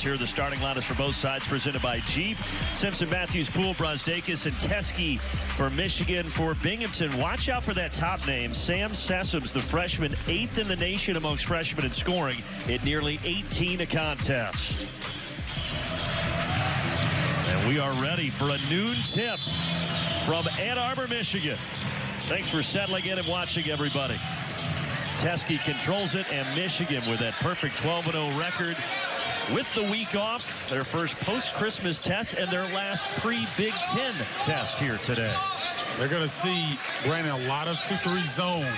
Here are the starting lineups for both sides, presented by Jeep. Simpson, Matthews, Poole, Brazdeikis, and Teske for Michigan. For Binghamton, watch out for that top name, Sam Sessoms, the freshman, 8th in the nation amongst freshmen in scoring at nearly 18 a contest. And we are ready for a noon tip from Ann Arbor, Michigan. Thanks for settling in and watching, everybody. Teske controls it, and Michigan with that perfect 12-0 record. With the week off, their first post-Christmas test and their last pre-Big Ten test here today. They're going to see, Brandon, a lot of 2-3 zone.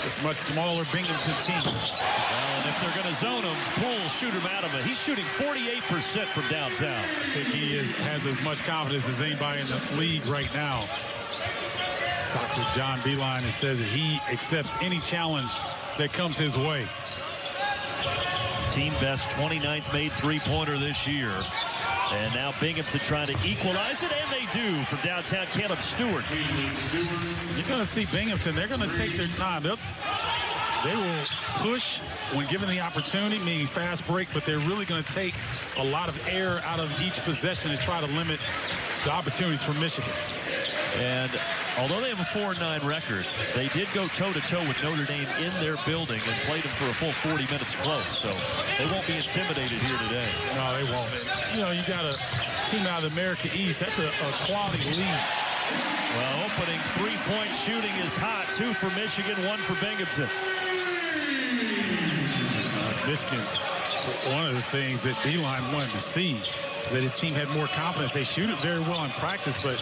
This much smaller Binghamton team. Well, and if they're going to zone him, Poole shoot him out of it. He's shooting 48% from downtown. I think he has as much confidence as anybody in the league right now. Talked to John Beilein and says that he accepts any challenge that comes his way. Team best 29th made three-pointer this year. And now Binghamton trying to equalize it, and they do from downtown. Caleb Stewart. You're going to see Binghamton. They're going to take their time. They will push when given the opportunity, meaning fast break, but they're really going to take a lot of air out of each possession to try to limit the opportunities for Michigan. And although they have a 4-9 record, they did go toe-to-toe with Notre Dame in their building and played them for a full 40 minutes close. So they won't be intimidated here today. No, they won't. You know, you got a team out of the America East. That's a quality lead. Well, opening three-point shooting is hot. 2 for Michigan, 1 for Binghamton. Michigan, one of the things that Beilein wanted to see is that his team had more confidence. They shoot it very well in practice, but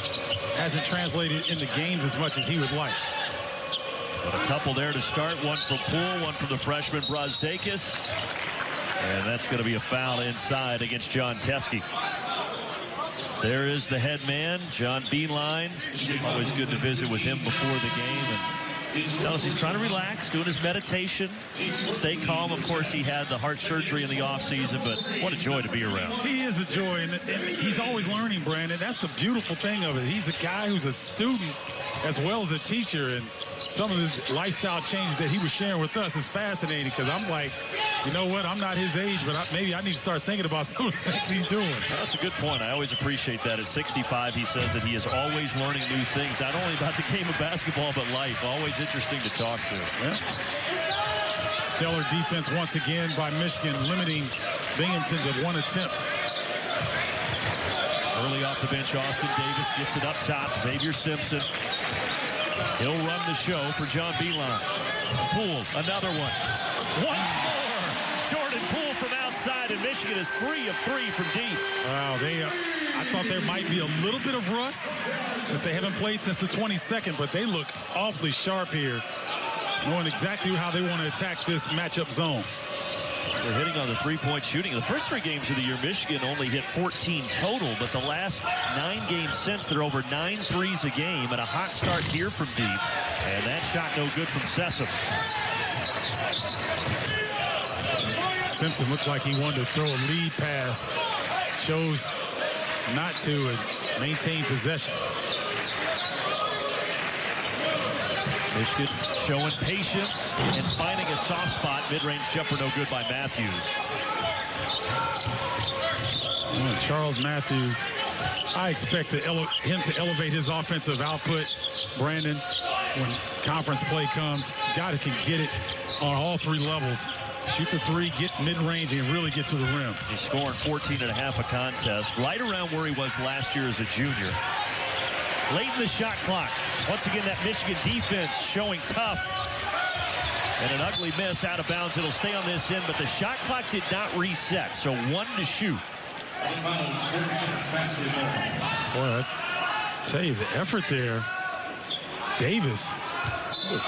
hasn't translated in the games as much as he would like. But a couple there to start. 1 from Poole, 1 from the freshman Brazdeikis. And that's going to be a foul inside against John Teske. There is the head man, John Beilein. Always good to visit with him before the game. And tells us he's trying to relax, doing his meditation, stay calm. Of course, he had the heart surgery in the offseason, but what a joy to be around. He is a joy, and he's always learning, Brandon. That's the beautiful thing of it. He's a guy who's a student as well as a teacher, and some of his lifestyle changes that he was sharing with us is fascinating, because I'm like, you know what, I'm not his age, but maybe I need to start thinking about some of the things he's doing. Well, that's a good point. I always appreciate that. At 65, he says that he is always learning new things, not only about the game of basketball, but life. Always interesting to talk to. Yeah. Stellar defense once again by Michigan, limiting Binghamton to 1 attempt. Early off the bench, Austin Davis gets it up top. Xavier Simpson. He'll run the show for John Beilein. Poole, another one. Once more. Jordan Poole from outside, and Michigan is 3 of 3 from deep. Wow, I thought there might be a little bit of rust since they haven't played since the 22nd, but they look awfully sharp here, knowing exactly how they want to attack this matchup zone. They're hitting on the three-point shooting. The first 3 games of the year, Michigan only hit 14 total, but the last 9 games since, they're over 9 threes a game, and a hot start here from deep. And that shot no good from Sessoms. Simpson looked like he wanted to throw a lead pass. Chose not to and maintain possession. Michigan showing patience and finding a soft spot. Mid-range jumper no good by Matthews. Charles Matthews, I expect him to elevate his offensive output, Brandon, when conference play comes. Guy that can get it on all 3 levels. Shoot the 3, get mid-range, and really get to the rim. He's scoring 14.5 a contest, right around where he was last year as a junior. Late in the shot clock. Once again, that Michigan defense showing tough. And an ugly miss out of bounds. It'll stay on this end, but the shot clock did not reset, so 1 to shoot. Boy, I tell you, the effort there. Davis,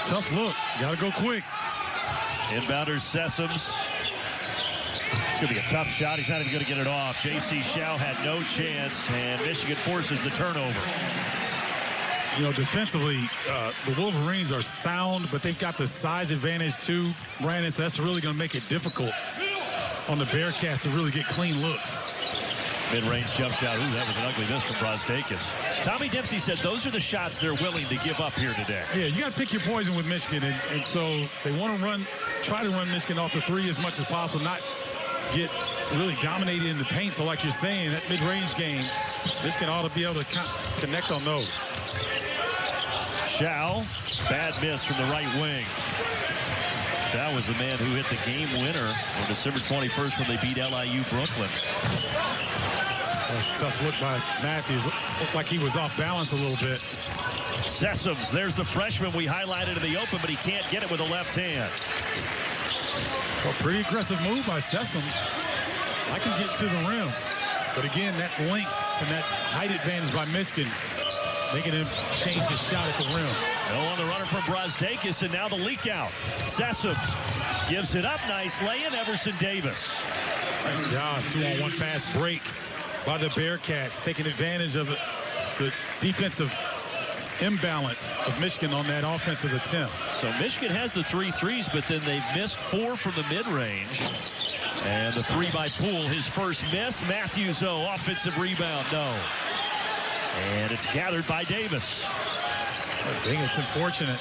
tough look. Got to go quick. Inbounders Sessoms. It's going to be a tough shot. He's not even going to get it off. J.C. Shao had no chance, and Michigan forces the turnover. You know, defensively, the Wolverines are sound, but they've got the size advantage too, Brandon, so that's really going to make it difficult on the Bearcats to really get clean looks. Mid-range jump shot. Ooh, that was an ugly miss from Brazdeikis. Tommy Dempsey said those are the shots they're willing to give up here today. Yeah, you got to pick your poison with Michigan, and so they want to try to run Michigan off the 3 as much as possible, not get really dominated in the paint. So like you're saying, that mid-range game, Michigan ought to be able to connect on those. Shao, bad miss from the right wing. Shao was the man who hit the game winner on December 21st when they beat LIU Brooklyn. That's a tough look by Matthews. Looked like he was off balance a little bit. Sessoms, there's the freshman we highlighted in the open, but he can't get it with the left hand. Well, pretty aggressive move by Sessoms. I can get to the rim. But again, that length and that height advantage by Michigan, making him change his shot at the rim. Well, on the runner from Brazdeikis, and now the leak out. Sessoms gives it up. Nice lay-in, Everson Davis. Nice job. 2-on-1 fast break by the Bearcats, taking advantage of the defensive imbalance of Michigan on that offensive attempt. So Michigan has the 3 threes, but then they've missed 4 from the mid-range. And the 3 by Poole, his first miss. Matthews, though, offensive rebound, no. And it's gathered by Davis. I think it's unfortunate.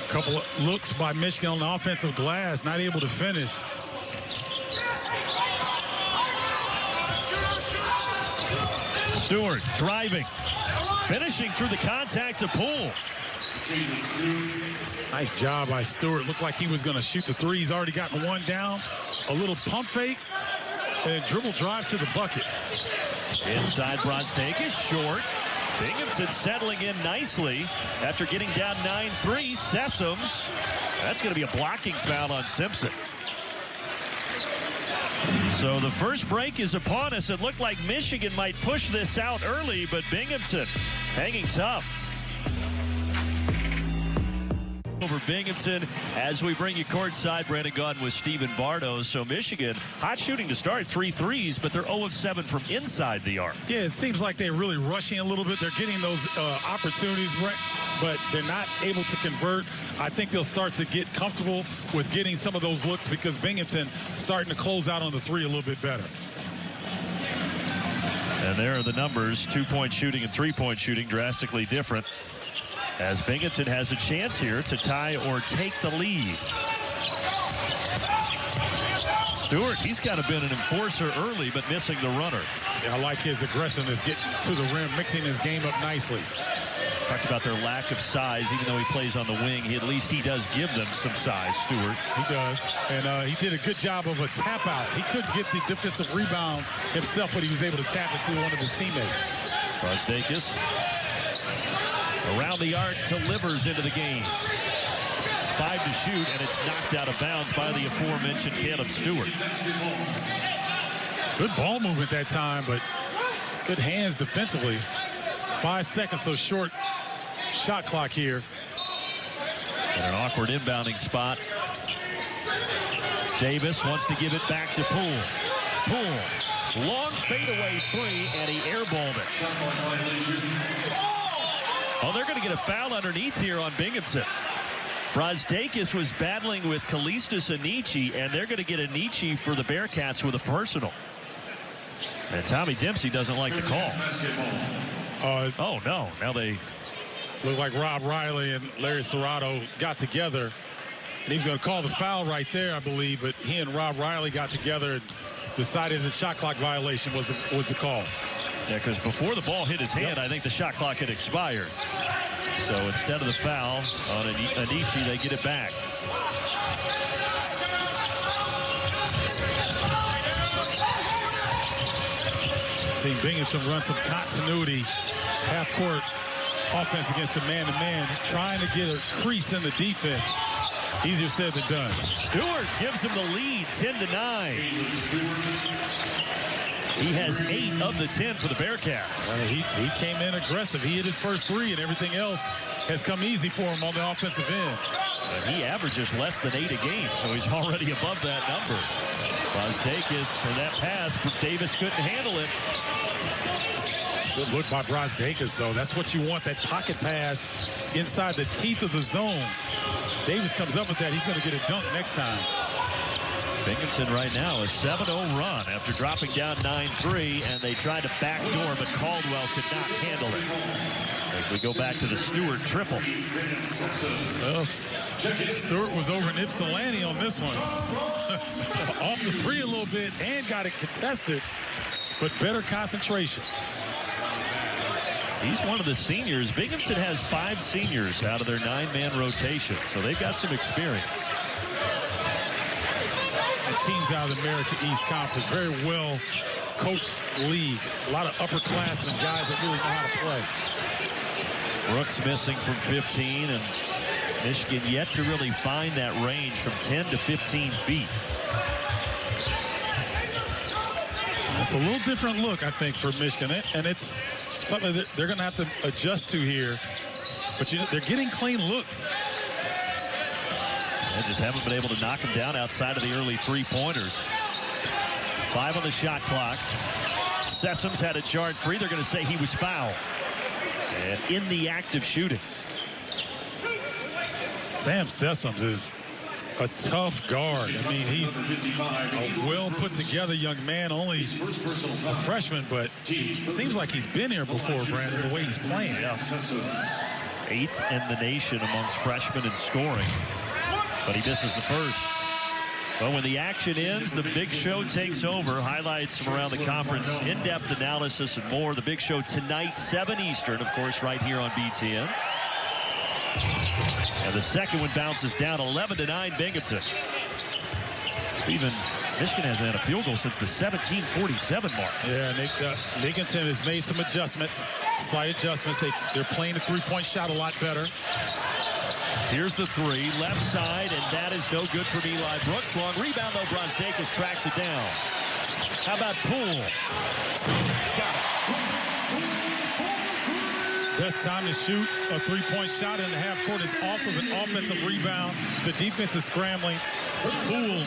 A couple of looks by Michigan on the offensive glass, not able to finish. Stewart driving, finishing through the contact to Poole. Nice job by Stewart. Looked like he was going to shoot the 3. He's already gotten 1 down. A little pump fake and a dribble drive to the bucket. Inside Brazdeikis, short. Binghamton settling in nicely after getting down 9-3. Sessoms. That's going to be a blocking foul on Simpson. So the first break is upon us. It looked like Michigan might push this out early, but Binghamton hanging tough. Over Binghamton as we bring you courtside. Brandon Gaudin with Stephen Bardo. So Michigan, hot shooting to start, 3 threes, but they're 0 of 7 from inside the arc. Yeah, it seems like they're really rushing a little bit. They're getting those opportunities, but they're not able to convert. I think they'll start to get comfortable with getting some of those looks because Binghamton starting to close out on the 3 a little bit better. And there are the numbers. 2-point shooting and 3-point shooting drastically different, as Binghamton has a chance here to tie or take the lead. Stewart, he's kind of been an enforcer early, but missing the runner. Yeah, I like his aggressiveness, getting to the rim, mixing his game up nicely. Talked about their lack of size. Even though he plays on the wing, at least he does give them some size, Stewart. He does. And he did a good job of a tap out. He couldn't get the defensive rebound himself, but he was able to tap it to one of his teammates. Brazdeikis around the arc delivers into the game. 5 to shoot, and it's knocked out of bounds by the aforementioned Caleb Stewart. Good ball movement that time, but good hands defensively. 5 seconds, so short shot clock here. And an awkward inbounding spot. Davis wants to give it back to Poole. Poole, long fadeaway 3, and he airballed it. Oh, they're going to get a foul underneath here on Binghamton. Brazdeikis was battling with Kalistas Anichi, and they're going to get Anichi for the Bearcats with a personal. And Tommy Dempsey doesn't like the call. Oh, no. Now they look like Rob Riley and Larry Serrato got together. And he was going to call the foul right there, I believe, but he and Rob Riley got together and decided the shot clock violation was the call. Yeah, because before the ball hit his hand, I think the shot clock had expired. So instead of the foul on Anichi, they get it back. See Binghamton run some continuity, half-court offense against the man-to-man, just trying to get a crease in the defense. Easier said than done. Stewart gives him the lead, 10-9. He has 8 of the 10 for the Bearcats. He came in aggressive. He hit his first 3, and everything else has come easy for him on the offensive end. And he averages less than 8 a game, so he's already above that number. Brazdeikis, and that pass, but Davis couldn't handle it. Good look by Brazdeikis, though. That's what you want, that pocket pass inside the teeth of the zone. Davis comes up with that. He's going to get a dunk next time. Binghamton right now a 7-0 run after dropping down 9-3, and they tried to backdoor, but Caldwell could not handle it. As we go back to the Stewart triple. Well, Stewart was over in Ypsilanti on this one. Off the three a little bit and got it contested, but better concentration. He's one of the seniors. Binghamton has 5 seniors out of their 9-man rotation, so they've got some experience. And teams out of the America East Conference, very well coached league. A lot of upperclassmen, guys that really know how to play. Brooks missing from 15, and Michigan yet to really find that range from 10 to 15 feet. It's a little different look, I think, for Michigan, and it's something that they're going to have to adjust to here. But they're getting clean looks. They just haven't been able to knock them down outside of the early three-pointers. 5 on the shot clock. Sessoms had it jarred free. They're going to say he was fouled. And in the act of shooting. Sam Sessoms is a tough guard. I mean, he's a well put together young man, only a freshman, but seems like he's been here before, Brandon, the way he's playing. Yeah. 8th in the nation amongst freshmen in scoring, but he misses the first. But when the action ends, the Big Show takes over. Highlights from around the conference, in-depth analysis and more. The Big Show tonight, 7 Eastern, of course, right here on BTN. And the second one bounces down 11-9 Binghamton. Stephen, Michigan hasn't had a field goal since the 17:47 mark. Yeah, and Binghamton has made some adjustments, slight adjustments. They're playing the three-point shot a lot better. Here's the three, left side, and that is no good from Eli Brooks. Long rebound, though, Brosdakis tracks it down. How about Poole? Got it. Best time to shoot a three-point shot in the half court is off of an offensive rebound. The defense is scrambling. Poole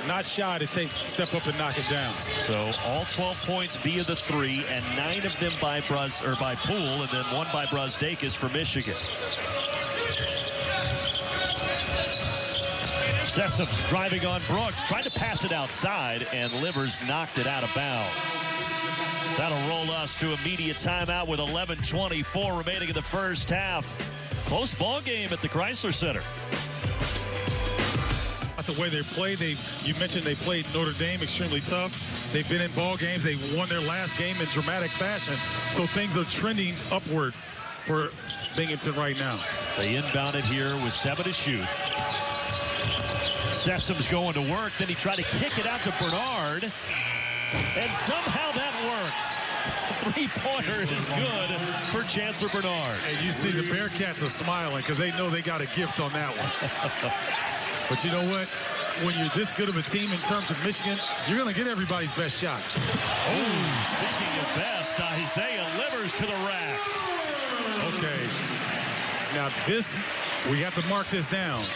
not shy to step up and knock it down. So all 12 points via the three, and 9 of them by Poole, and then 1 by Brosdakis for Michigan. Sessoms driving on Brooks, tried to pass it outside, and Livers knocked it out of bounds. That'll roll us to immediate timeout with 11:24 remaining in the first half. Close ball game at the Chrysler Center. That's the way they play. You mentioned they played Notre Dame extremely tough. They've been in ball games. They won their last game in dramatic fashion. So things are trending upward for Binghamton right now. They inbound it here with 7 to shoot. Sessoms going to work. Then he tried to kick it out to Bernard. And somehow that works. The three-pointer is good for Chancellor Bernard. And you see the Bearcats are smiling because they know they got a gift on that one. But you know what? When you're this good of a team in terms of Michigan, you're going to get everybody's best shot. Oh, speaking of best, Isaiah Livers to the rack. Okay. Now this, we have to mark this down.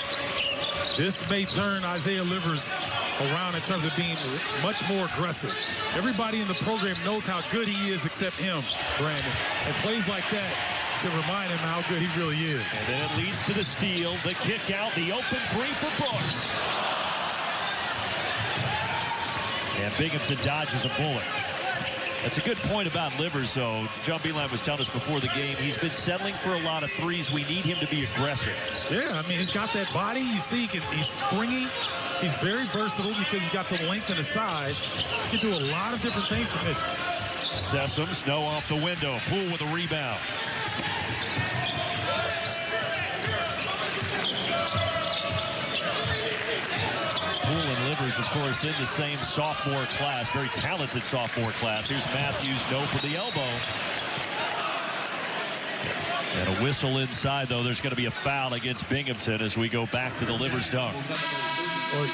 This may turn Isaiah Livers around in terms of being much more aggressive. Everybody in the program knows how good he is except him, Brandon. And plays like that can remind him how good he really is. And then it leads to the steal, the kick out, the open three for Brooks. And Binghamton dodges a bullet. That's a good point about Livers, though. John Beilein was telling us before the game, he's been settling for a lot of threes. We need him to be aggressive. Yeah, I mean, he's got that body. You see, he's springy. He's very versatile because he's got the length and the size. He can do a lot of different things for Michigan. Sessoms, no off the window. Poole with a rebound. Poole and Livers, of course, in the same sophomore class. Very talented sophomore class. Here's Matthews, no for the elbow. And a whistle inside, though. There's going to be a foul against Binghamton as we go back to the Livers dunk. Well,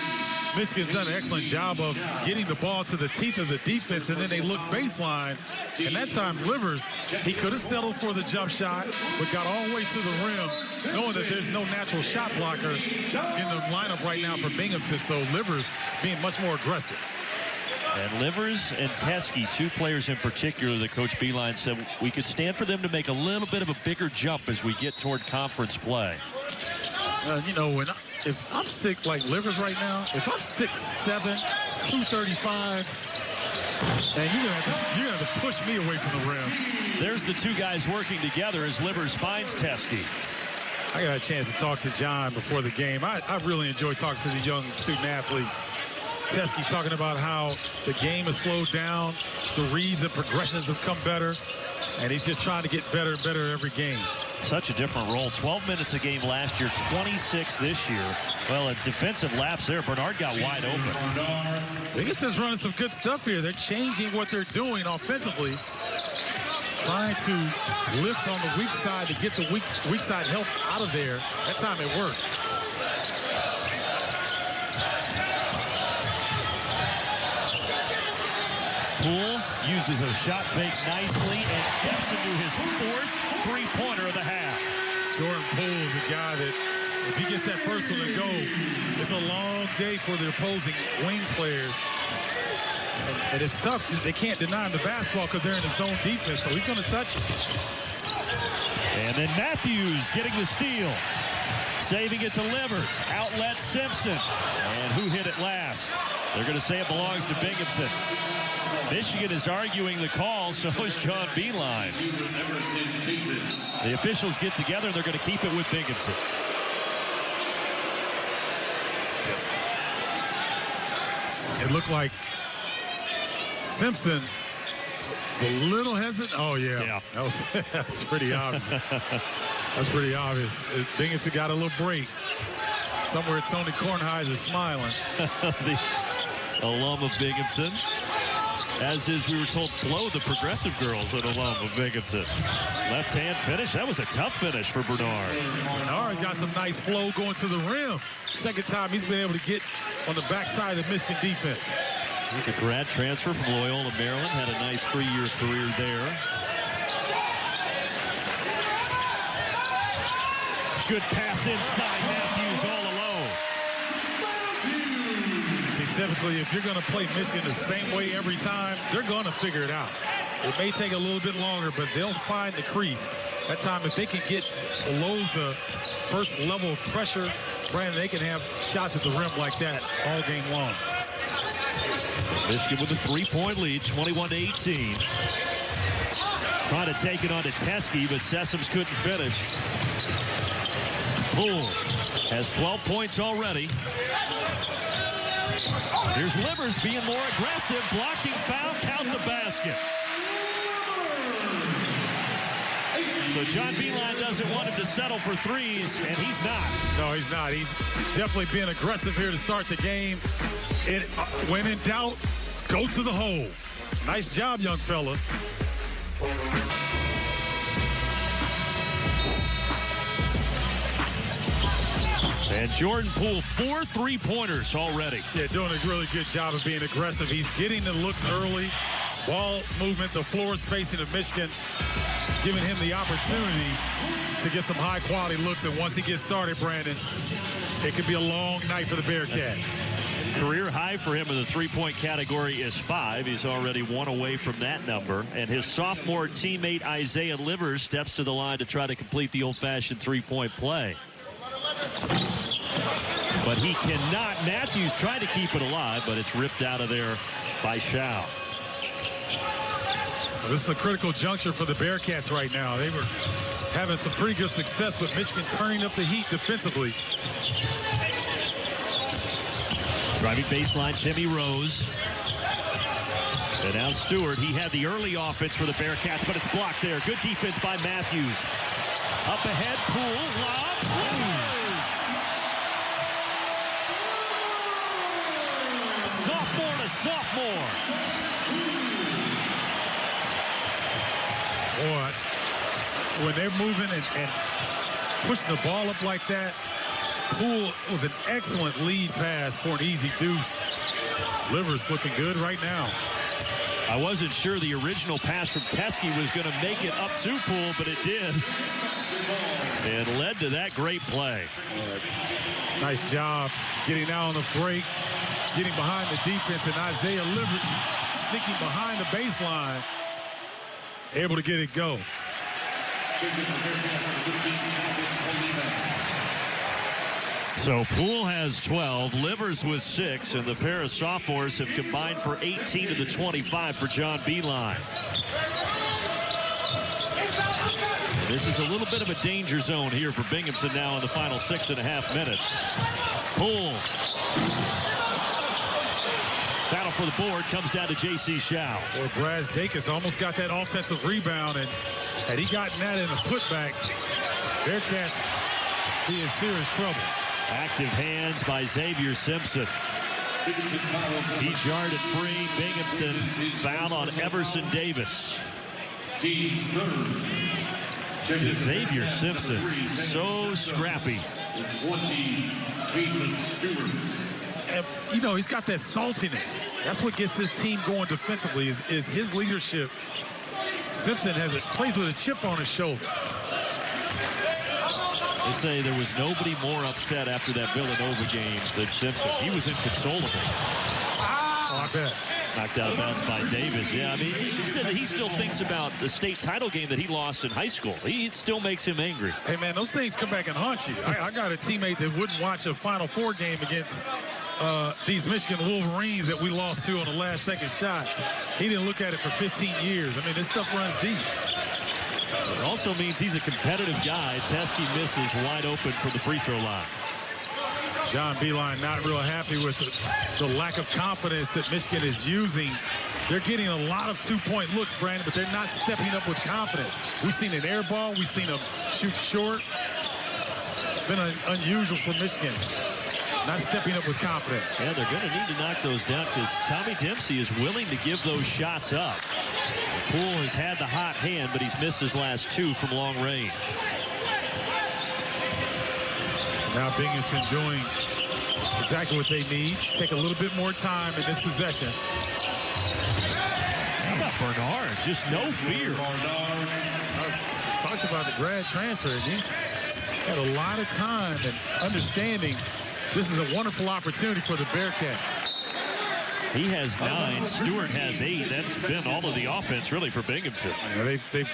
Michigan's done an excellent job of getting the ball to the teeth of the defense, and then they look baseline. And that time, Livers, he could have settled for the jump shot, but got all the way to the rim, knowing that there's no natural shot blocker in the lineup right now for Binghamton. So Livers being much more aggressive. And Livers and Teskey, 2 players in particular that Coach Beilein said we could stand for them to make a little bit of a bigger jump as we get toward conference play. You know, when if I'm sick like Livers right now, if I'm 6'7", 235, and you're gonna have to push me away from the rim. There's the two guys working together as Livers finds Teske. I got a chance to talk to John before the game. I really enjoy talking to these young student athletes. Teske talking about how the game has slowed down, the reads and progressions have come better, and he's just trying to get better and better every game. Such a different role. 12 minutes a game last year, 26 this year. Well, a defensive lapse there. Bernard got wide open. Binghamton's running some good stuff here. They're changing what they're doing offensively, trying to lift on the weak side to get the weak side help out of there. That time it worked. Poole uses a shot fake nicely and steps into his fourth three-pointer of the half. Jordan Poole is a guy that, if he gets that first one to go, it's a long day for the opposing wing players. And it's tough. They can't deny him the basketball because they're in the zone defense, so he's going to touch it. And then Matthews getting the steal. Saving it to Livers. Outlet Simpson. And who hit it last? They're going to say it belongs to Binghamton. Michigan is arguing the call, so is John Beeline. The officials get together, and they're going to keep it with Binghamton. It looked like Simpson is a little hesitant. Oh, yeah. That's pretty obvious. That's pretty obvious. Binghamton got a little break. Somewhere Tony Kornheiser smiling. The alum of Binghamton. As is, we were told, Flo, the progressive girls, an alum of Binghamton. Left-hand finish. That was a tough finish for Bernard. Bernard got some nice flow going to the rim. Second time he's been able to get on the backside of the Michigan defense. He's a grad transfer from Loyola, Maryland. Had a nice 3-year career there. Good pass inside. Matthews all alone. Typically, if you're going to play Michigan the same way every time, they're going to figure it out. It may take a little bit longer, but they'll find the crease. That time, if they can get below the first level of pressure, Brandon, they can have shots at the rim like that all game long. Michigan with a 3-point lead, 21-18. Trying to take it on to Teske, but Sessoms couldn't finish. Poole has 12 points already. Here's Livers being more aggressive, blocking foul, count the basket. So John Beeline doesn't want him to settle for threes, and he's not. No, he's not. He's definitely being aggressive here to start the game. When in doubt, go to the hole. Nice job, young fella. And Jordan Poole, 4 3-pointers already. Yeah, doing a really good job of being aggressive. He's getting the looks early. Ball movement, the floor spacing of Michigan, giving him the opportunity to get some high-quality looks. And once he gets started, Brandon, it could be a long night for the Bearcats. Career high for him in the 3-point category is 5. He's already 1 away from that number. And his sophomore teammate, Isaiah Livers, steps to the line to try to complete the old-fashioned 3-point play. But he cannot. Matthews trying to keep it alive, but it's ripped out of there by Shao. This is a critical juncture for the Bearcats right now. They were having some pretty good success, but Michigan turning up the heat defensively. Driving baseline, Timmy Rose. And now Stewart. He had the early offense for the Bearcats, but it's blocked there. Good defense by Matthews. Up ahead, Poole. Lob. Sophomore to sophomore. Boy, when they're moving and pushing the ball up like that, Poole with an excellent lead pass for an easy deuce. Livers looking good right now. I wasn't sure the original pass from Teske was going to make it up to Poole, but it did. And led to that great play. Nice job getting out on the break, getting behind the defense, and Isaiah Livers sneaking behind the baseline, able to get it go. So Poole has 12, Livers with 6, and the pair of sophomores have combined for 18 of the 25 for John Beeline. This is a little bit of a danger zone here for Binghamton now in the final 6.5 minutes. Poole. Battle for the board comes down to J.C. Shao. Well, Brazdeikis almost got that offensive rebound, and had he gotten that in a putback, Bearcats be in serious trouble. Active hands by Xavier Simpson. He jarred it free. Binghamton foul on Everson Davis. Team's third. Xavier Simpson, so scrappy. 20, Cleveland Stewart. And, you know, he's got that saltiness. That's what gets this team going defensively is his leadership. Simpson plays with a chip on his shoulder. They say there was nobody more upset after that Villanova game than Simpson. He was inconsolable. Oh, I bet. Knocked out of bounds by Davis. Yeah, I mean, he said that he still thinks about the state title game that he lost in high school. It still makes him angry. Hey, man, those things come back and haunt you. I got a teammate that wouldn't watch a Final Four game against these Michigan Wolverines that we lost to on the last-second shot. He didn't look at it for 15 years. I mean, this stuff runs deep. It also means he's a competitive guy. Teske misses wide open for the free throw line. John Beeline not real happy with the lack of confidence that Michigan is using. They're getting a lot of two-point looks, Brandon, but they're not stepping up with confidence. We've seen an air ball. We've seen them shoot short. It's been unusual for Michigan. Not stepping up with confidence. Yeah, they're going to need to knock those down because Tommy Dempsey is willing to give those shots up. Poole has had the hot hand, but he's missed his last 2 from long range. Now Binghamton doing exactly what they need. Take a little bit more time in this possession. How about Bernard? Just no fear. Talked about the grad transfer, and he's had a lot of time and understanding. This is a wonderful opportunity for the Bearcats. He has 9. Stewart has 8. That's been all of the offense, really, for Binghamton. Yeah, they've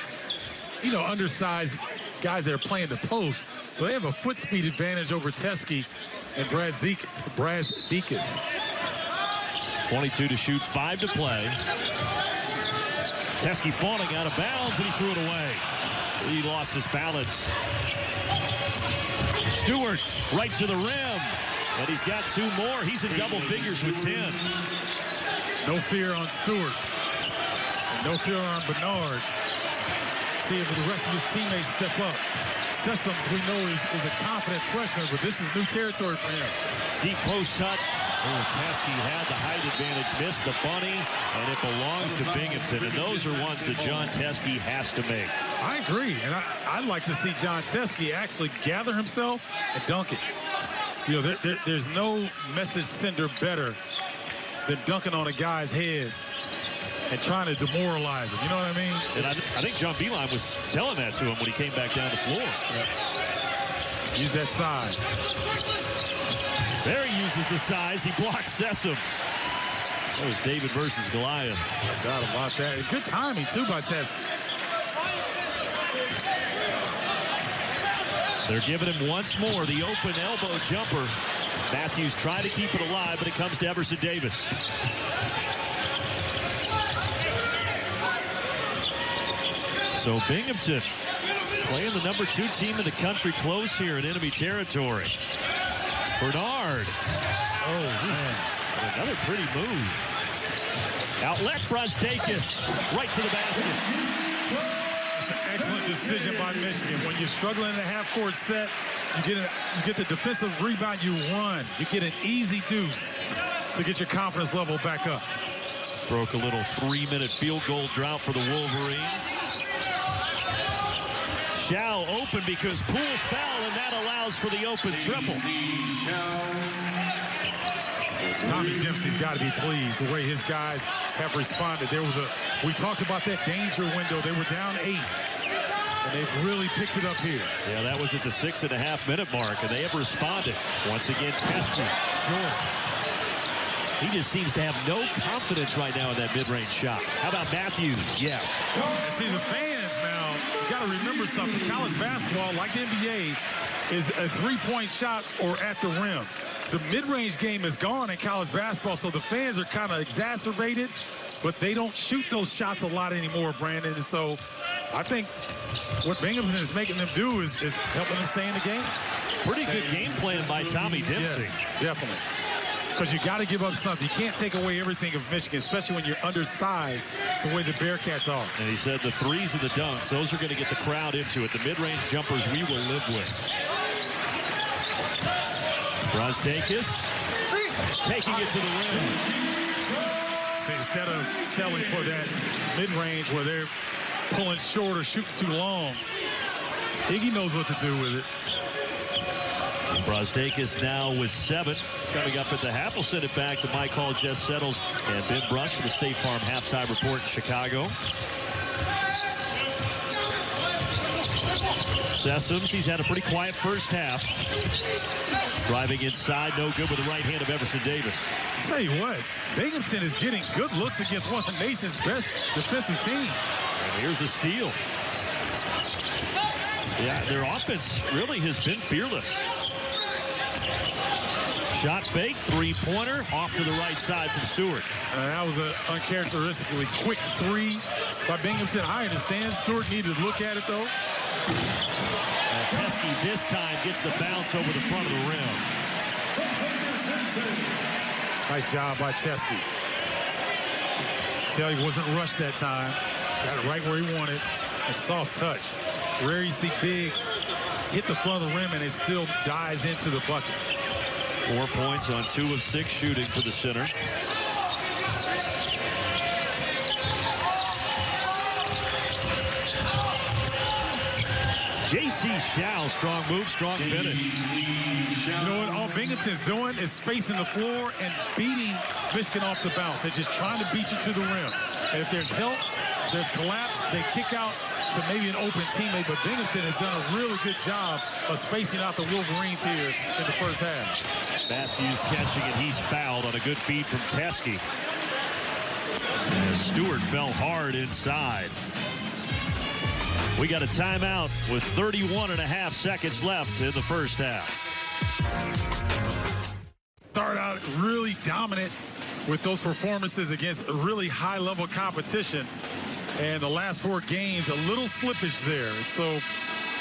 you know, undersized guys that are playing the post, so they have a foot speed advantage over Teske and Brazdeikis. 22 to shoot, 5 to play. Teske falling out of bounds, and he threw it away. He lost his balance. Stewart right to the rim, and he's got 2 more. He's in double figures with 10. No fear on Stewart. And no fear on Bernard. See if the rest of his teammates step up. Sessoms, we know, is a confident freshman, but this is new territory for him. Deep post touch. Oh, Teske had the height advantage, missed the bunny, and it belongs to Binghamton. And those are ones that John Teske has to make. I agree, and I'd like to see John Teske actually gather himself and dunk it. You know, there's no message sender better than dunking on a guy's head and trying to demoralize him. You know what I mean? And I think John Beeline was telling that to him when he came back down the floor. Yeah. Use that size. There he uses the size. He blocks Sessoms. That was David versus Goliath. I forgot about that. Good timing, too, by Teske. They're giving him once more the open elbow jumper. Matthews tried to keep it alive, but it comes to Everson Davis. So Binghamton playing the number 2 team in the country close here in enemy territory. Bernard. Oh, man. Another pretty move. Outlet Brazdeikis right to the basket. It's an excellent decision by Michigan. When you're struggling in a half-court set, you get the defensive rebound, you run. You get an easy deuce to get your confidence level back up. Broke a little 3-minute field goal drought for the Wolverines. Shao open because Poole fell, and that allows for the open triple. Tommy Dempsey's got to be pleased the way his guys have responded. We talked about that danger window. They were down 8, and they've really picked it up here. Yeah, that was at the 6.5-minute mark, and they have responded. Once again, Teske. Sure. He just seems to have no confidence right now in that mid-range shot. How about Matthews? Yes. And see, the fans now, you got to remember something. College basketball, like the NBA, is a three-point shot or at the rim. The mid-range game is gone in college basketball, so the fans are kind of exacerbated, but they don't shoot those shots a lot anymore, Brandon. And so I think what Binghamton is making them do is helping them stay in the game. Pretty good game plan by Tommy Dempsey. Yes, definitely. Because you got to give up something. You can't take away everything of Michigan, especially when you're undersized the way the Bearcats are. And he said the threes and the dunks, those are going to get the crowd into it. The mid-range jumpers we will live with. Brosdakis taking it to the rim. So instead of selling for that mid-range where they're pulling short or shooting too long, Iggy knows what to do with it. Brosdakis now with 7. Coming up at the half, we'll send it back to Mike Hall, Jess Settles, and Ben Bruss for the State Farm halftime report in Chicago. Sessoms, he's had a pretty quiet first half. Driving inside, no good with the right hand of Everson Davis. I'll tell you what, Binghamton is getting good looks against one of the nation's best defensive teams. And here's a steal. Yeah, their offense really has been fearless. Shot fake, three-pointer, off to the right side from Stewart. That was an uncharacteristically quick three by Binghamton. I understand Stewart needed to look at it, though. Teskey this time gets the bounce over the front of the rim. Nice job by Teskey. Tell he wasn't rushed that time. Got it right where he wanted. And soft touch. Rare you see bigs hit the front of the rim and it still dives into the bucket. 4 points on 2 of 6 shooting for the center. J.C. Shao, strong move, strong finish. You know what all Binghamton's doing is spacing the floor and beating Michigan off the bounce. They're just trying to beat you to the rim. And if there's help, there's collapse, they kick out to maybe an open teammate. But Binghamton has done a really good job of spacing out the Wolverines here in the first half. Matthews catching it. He's fouled on a good feed from Teskey. And Stewart fell hard inside. We got a timeout with 31.5 seconds left in the first half. Start out really dominant with those performances against really high-level competition. And the last 4 games, a little slippage there. And so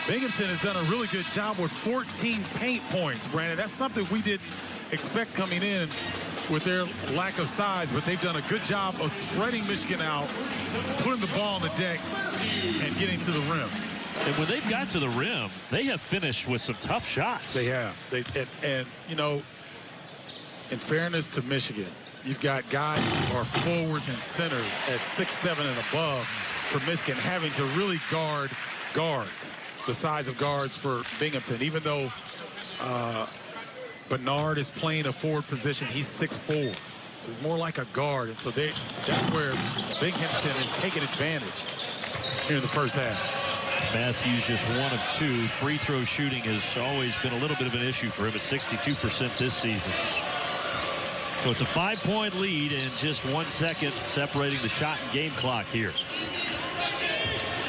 Binghamton has done a really good job with 14 paint points, Brandon. That's something we didn't expect coming in with their lack of size, but they've done a good job of spreading Michigan out, putting the ball on the deck, and getting to the rim. And when they've got to the rim, they have finished with some tough shots. They have. And you know, in fairness to Michigan, you've got guys who are forwards and centers at 6'7" and above for Michigan, having to really guard guards, the size of guards for Binghamton. Even though Bernard is playing a forward position, he's 6'4". So he's more like a guard. And so that's where Binghamton is taking advantage here in the first half. Matthews just 1 of 2. Free throw shooting has always been a little bit of an issue for him at 62% this season. So it's a 5-point lead and just 1 second separating the shot and game clock here.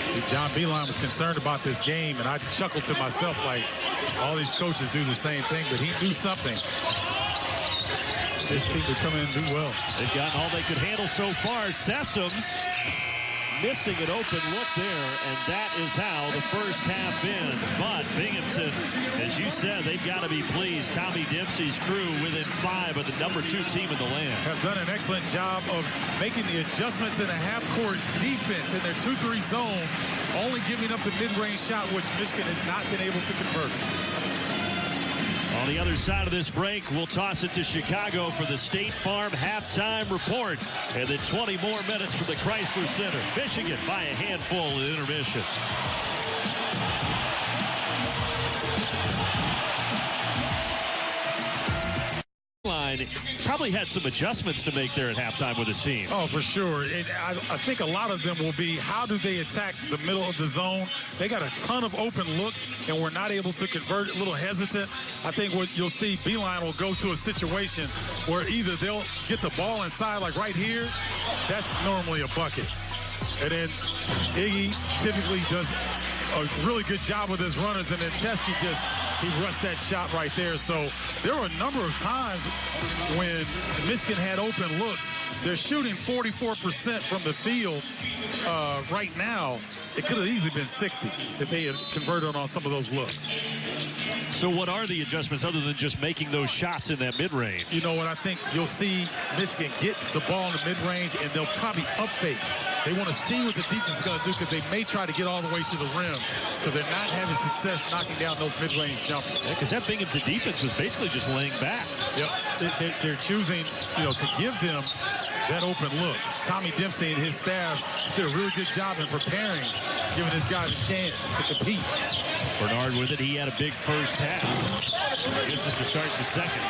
See, John Beilein was concerned about this game, and I chuckled to myself like all these coaches do the same thing, but he knew something. This team would come in and do well. They've gotten all they could handle so far. Sessoms missing an open look there, and that is how the first half ends. But Binghamton, as you said, they've got to be pleased. Tommy Dempsey's crew within 5 of the #2 team in the land. Have done an excellent job of making the adjustments in a half-court defense in their 2-3 zone, only giving up the mid-range shot, which Michigan has not been able to convert. On the other side of this break, we'll toss it to Chicago for the State Farm halftime report. And then 20 more minutes from the Chrysler Center. Michigan by a handful at intermission. Probably had some adjustments to make there at halftime with his team. Oh, for sure. I think a lot of them will be, how do they attack the middle of the zone? They got a ton of open looks, and we're not able to convert, a little hesitant. I think what you'll see, Beilein will go to a situation where either they'll get the ball inside, like right here, that's normally a bucket. And then Iggy typically does a really good job with his runners, and then Teskey just He rushed that shot right there. So there were a number of times when Michigan had open looks. They're shooting 44% from the field right now. It could have easily been 60 if they had converted on some of those looks. So what are the adjustments other than just making those shots in that mid-range? You know what? I think you'll see Michigan get the ball in the mid-range, and they'll probably up fake. They want to see what the defense is going to do because they may try to get all the way to the rim because they're not having success knocking down those mid-range jumpers. Yeah, because that Binghamton defense was basically just laying back. Yep. They're choosing, to give them that open look. Tommy Dempsey and his staff did a really good job in preparing, giving his guys a chance to compete. Bernard with it. He had a big first half. This is to start the second.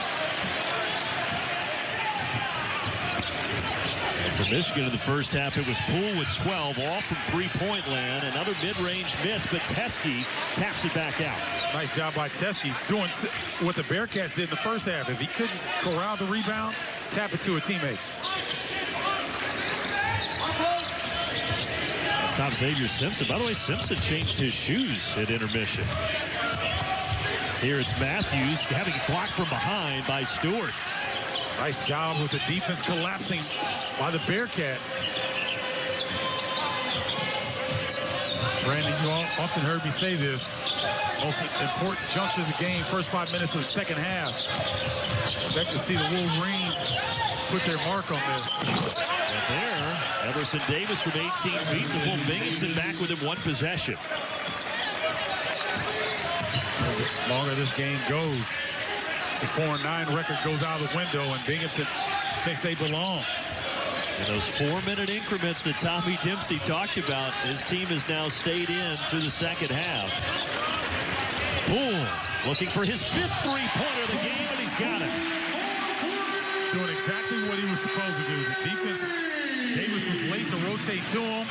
And for Michigan in the first half, it was Poole with 12, all from three-point land. Another mid-range miss, but Teske taps it back out. Nice job by Teske doing what the Bearcats did in the first half. If he couldn't corral the rebound, tap it to a teammate. Top Xavier Simpson. By the way, Simpson changed his shoes at intermission. Here it's Matthews having it blocked from behind by Stewart. Nice job with the defense collapsing by the Bearcats. Brandon, you often heard me say this. Most important juncture of the game, first 5 minutes of the second half. Expect to see the Wolverines put their mark on this. And there, Everson Davis from 18 feet to pull Binghamton back within one possession. The longer this game goes, the 4-9 record goes out of the window, and Binghamton thinks they belong. In those 4-minute increments that Tommy Dempsey talked about, his team has now stayed in to the second half. Poole looking for his 5th three-pointer of the game, and he's got it. Doing exactly what he was supposed to do. The defense, Davis was late to rotate to him.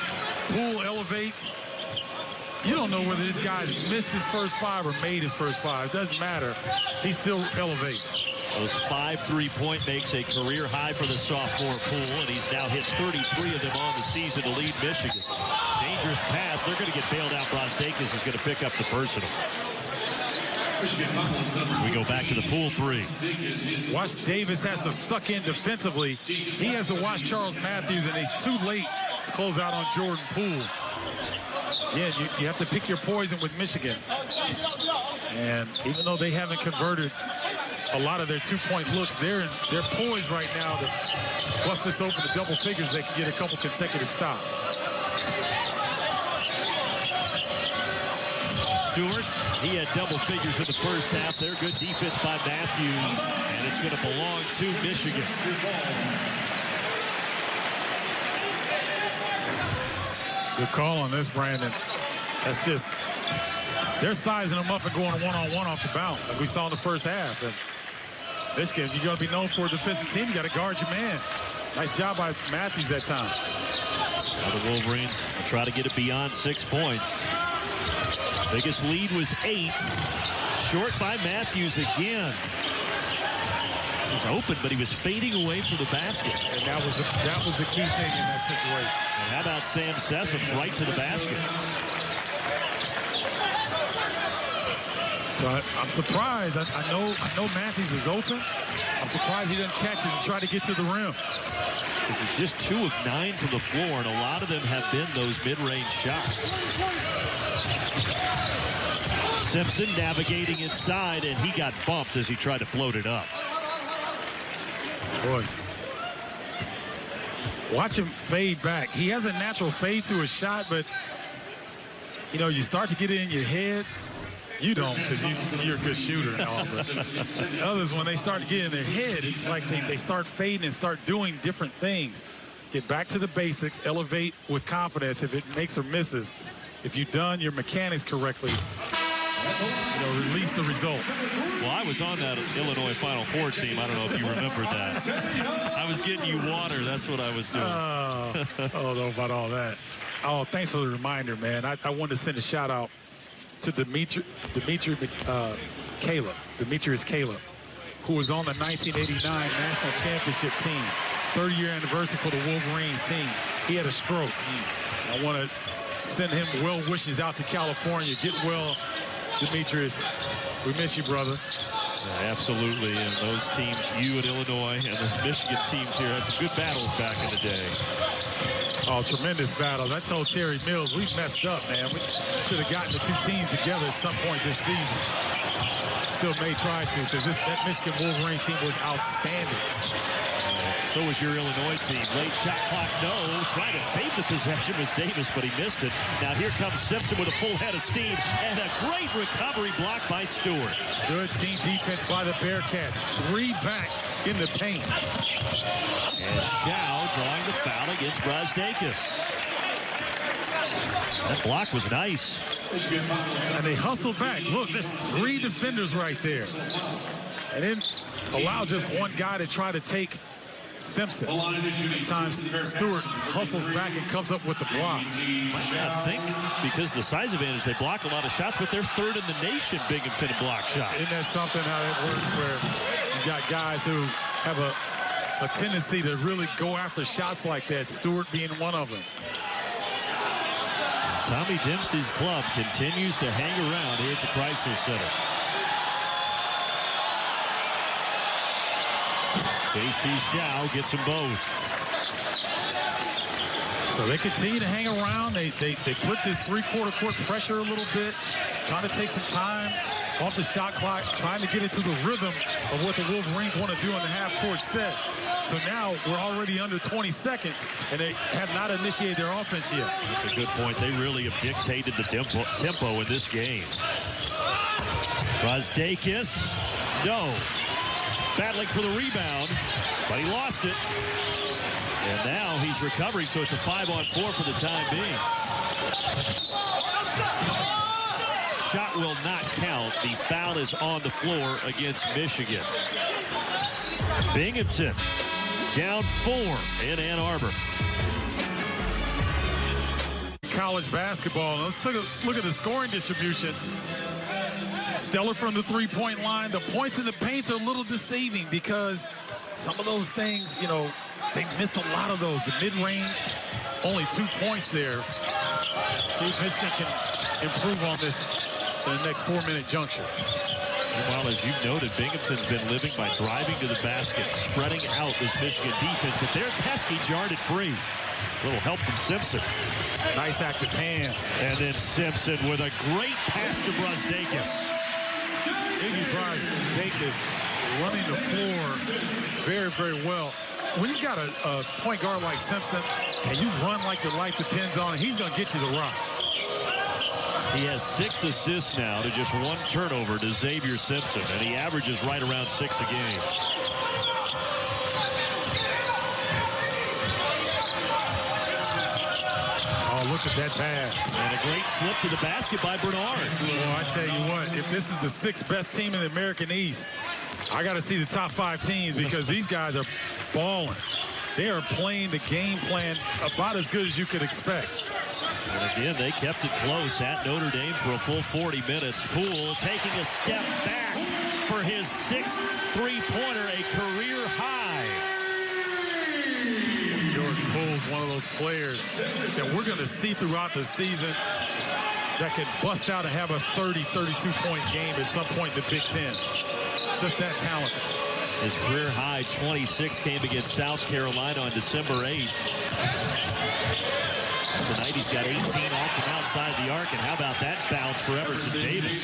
Poole elevates. You don't know whether this guy's missed his first 5 or made his first 5. Doesn't matter. He still elevates. Those 5 three-point makes a career high for the sophomore Poole, and he's now hit 33 of them on the season to lead Michigan. Dangerous pass. They're going to get bailed out. Brosdakis is going to pick up the personal. We go back to the Poole 3. Watch Davis has to suck in defensively. He has to watch Charles Matthews, and he's too late to close out on Jordan Poole. Yeah, you have to pick your poison with Michigan. And even though they haven't converted a lot of their two-point looks, they're poised right now to bust this open to double figures. They can get a couple consecutive stops. Stewart, he had double figures in the first half. They're good defense by Matthews, and it's going to belong to Michigan. Good call on this, Brandon. That's just, they're sizing them up and going one-on-one off the bounce, like we saw in the first half. And Michigan, if you're going to be known for a defensive team, you got to guard your man. Nice job by Matthews that time. Now the Wolverines will try to get it beyond 6 points. Biggest lead was 8. Short by Matthews again. He was open, but he was fading away from the basket. And that was the key thing in that situation. And how about Sam Sessoms right to the basket? So I'm surprised. I know Matthews is open. I'm surprised he doesn't catch it and try to get to the rim. This is just 2 of 9 from the floor, and a lot of them have been those mid-range shots. Simpson navigating inside, and he got bumped as he tried to float it up. Boys, watch him fade back. He has a natural fade to his shot, but, you start to get it in your head. You don't, because you're a good shooter and all. But others, when they start to get in their head, it's like they start fading and start doing different things. Get back to the basics, elevate with confidence if it makes or misses. If you've done your mechanics correctly, release the result. Well, I was on that Illinois Final Four team. I don't know if you remember that. I was getting you water. That's what I was doing. I don't know about all that. Oh, thanks for the reminder, man. I wanted to send a shout out to Demetrius Caleb, who was on the 1989 National Championship team. 30-year anniversary for the Wolverines team. He had a stroke. I want to send him well wishes out to California. Get well Demetrius, we miss you, brother. Absolutely, and those teams, you and Illinois and the Michigan teams here, had some good battles back in the day. Oh, tremendous battles. I told Terry Mills, we messed up, man. We should have gotten the two teams together at some point this season. Still may try to, because that Michigan Wolverine team was outstanding. So was your Illinois team. Late shot clock, no. Trying to save the possession was Davis, but he missed it. Now here comes Simpson with a full head of steam, and a great recovery block by Stewart. Good team defense by the Bearcats. 3 back in the paint. And Shao drawing the foul against Brazdakis. That block was nice. And they hustled back. Look, there's 3 defenders right there. And then allow just one guy to try to take Simpson. At times, Stewart hustles back and comes up with the block. I think because of the size advantage, they block a lot of shots, but they're 3rd in the nation, Binghamton, in block shots. Isn't that something how that works, where you got guys who have a tendency to really go after shots like that, Stewart being one of them. Tommy Dempsey's club continues to hang around here at the Chrysler Center. J.C. Shao gets them both. So they continue to hang around. They put this 3-quarter court pressure a little bit, trying to take some time off the shot clock, trying to get into the rhythm of what the Wolverines want to do in the half-court set. So now we're already under 20 seconds, and they have not initiated their offense yet. That's a good point. They really have dictated the tempo in this game. Brazdakis, no. Battling for the rebound, but he lost it. And now he's recovering, so it's a 5-on-4 for the time being. Shot will not count. The foul is on the floor against Michigan. Binghamton down 4 in Ann Arbor. College basketball. Let's look at the scoring distribution. Stellar from the 3-point line. The points in the paints are a little deceiving because some of those things, you know, they missed a lot of those. The mid-range, only 2 points there. See if Michigan can improve on this in the next 4-minute juncture. Well, as you've noted, Binghamton's been living by driving to the basket, spreading out this Michigan defense, but there Teskey jarred it free. A little help from Simpson. Nice active hands. And then Simpson with a great pass to Brazdakis. Iggy Brazdakis running the floor very, very well. When you've got a point guard like Simpson and you run like your life depends on it, he's going to get you the rock. He has 6 assists now to just 1 turnover to Xavier Simpson, and he averages right around 6 a game. Oh, look at that pass. And a great slip to the basket by Bernard. Well, I tell you what, if this is the 6th best team in the American East, I got to see the top 5 teams because these guys are balling. They are playing the game plan about as good as you could expect. And again, they kept it close at Notre Dame for a full 40 minutes. Poole taking a step back for his 6th three-pointer, a career high. Jordan Poole's one of those players that we're going to see throughout the season that can bust out and have a 30, 32-point game at some point in the Big Ten. Just that talented. His career high 26 came against South Carolina on December 8th. Tonight he's got 18 off from outside the arc, and how about that bounce for Everson Davis?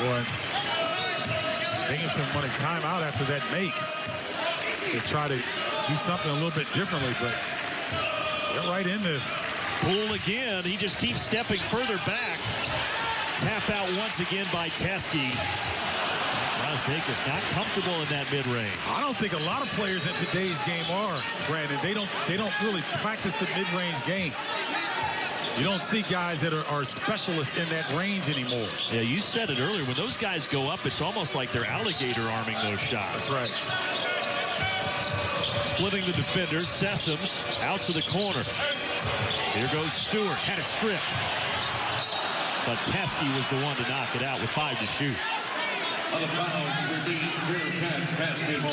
Boy, Binghamton wanted timeout after that make. They try to do something a little bit differently, but they're right in this. Poole again, he just keeps stepping further back. Tap out once again by Teskey. Brazdakis not comfortable in that mid-range. I don't think a lot of players in today's game are, Brandon. They don't really practice the mid-range game. You don't see guys that are specialists in that range anymore. Yeah, you said it earlier. When those guys go up, it's almost like they're alligator arming those shots. That's right. Splitting the defenders, Sessoms out to the corner. Here goes Stewart, had it stripped. But Teskey was the one to knock it out with 5 to shoot.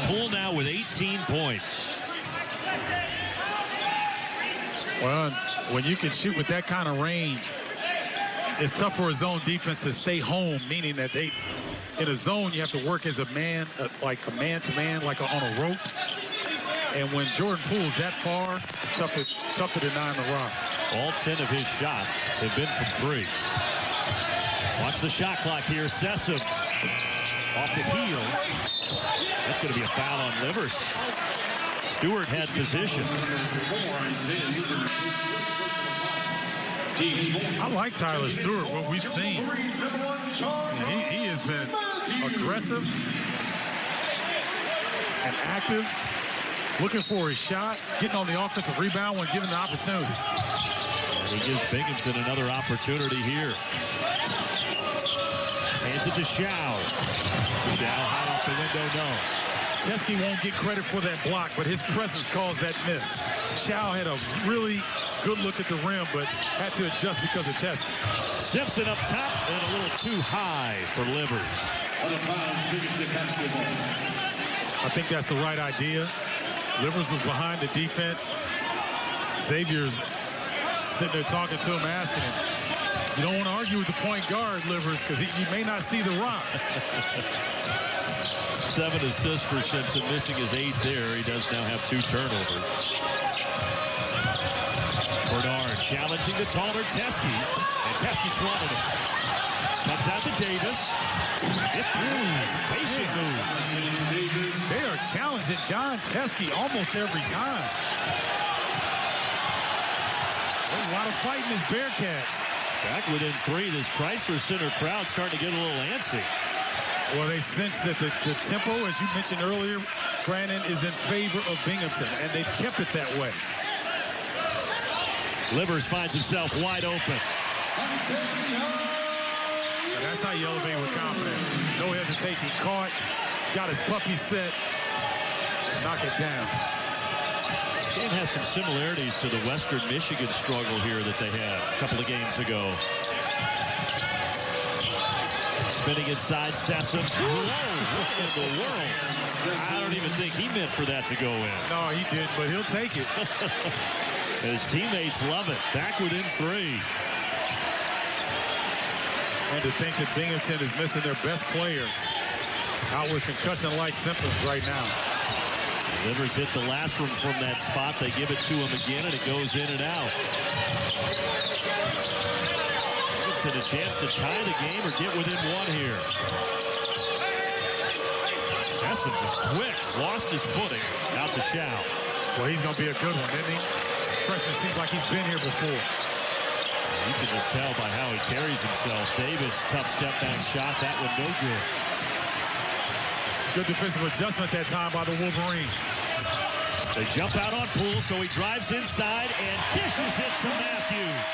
Poole now with 18 points. Well, when you can shoot with that kind of range, It's tough for a zone defense to stay home, meaning that in a zone, you have to work as a man, like a man-to-man, like on a rope. And when Jordan Poole's that far, it's tough to deny him the rock. All 10 of his shots have been from 3. Watch the shot clock here. Sessoms off the heel. That's going to be a foul on Livers. Stewart had position. I like Tyler Stewart, what we've seen. He has been aggressive and active, looking for his shot, getting on the offensive rebound when given the opportunity. And he gives Binghamton another opportunity here. Hands it to Shao. Shao high off the window, no. Teske won't get credit for that block, but his presence caused that miss. Shao had a really good look at the rim, but had to adjust because of Teske. Simpson up top and a little too high for Livers. I think that's the right idea. Livers was behind the defense. Xavier's sitting there talking to him, asking him, you don't want to argue with the point guard, Livers, because he may not see the rock. 7 assists for Simpson, missing his 8th there. He does now have 2 turnovers. Bernard challenging the taller Teske, and Teske swallowed it. Comes out to Davis. Hesitation move. They are challenging John Teske almost every time. There's a lot of fighting this Bearcats. Back within 3, this Chrysler Center crowd starting to get a little antsy. Well, they sense that the tempo, as you mentioned earlier, Brandon, is in favor of Binghamton, and they've kept it that way. Livers finds himself wide open. And that's how you elevate with confidence. No hesitation. Caught, got his puppy set, knock it down. This game has some similarities to the Western Michigan struggle here that they had a couple of games ago. Spinning inside Sessoms. Whoa, what in the world? I don't even think he meant for that to go in. No, he didn't, but he'll take it. His teammates love it. Back within 3. And to think that Binghamton is missing their best player out with concussion-like symptoms right now. Livers hit the last one from that spot. They give it to him again, and it goes in and out. Binghamton a chance to tie the game or get within 1 here. Sessoms is quick. Lost his footing. Out to Shao. Well, he's going to be a good one, isn't he? Freshman seems like he's been here before. You can just tell by how he carries himself. Davis, tough step back shot. That one no good. Good defensive adjustment that time by the Wolverines. They jump out on Poole, so he drives inside and dishes it to Matthews.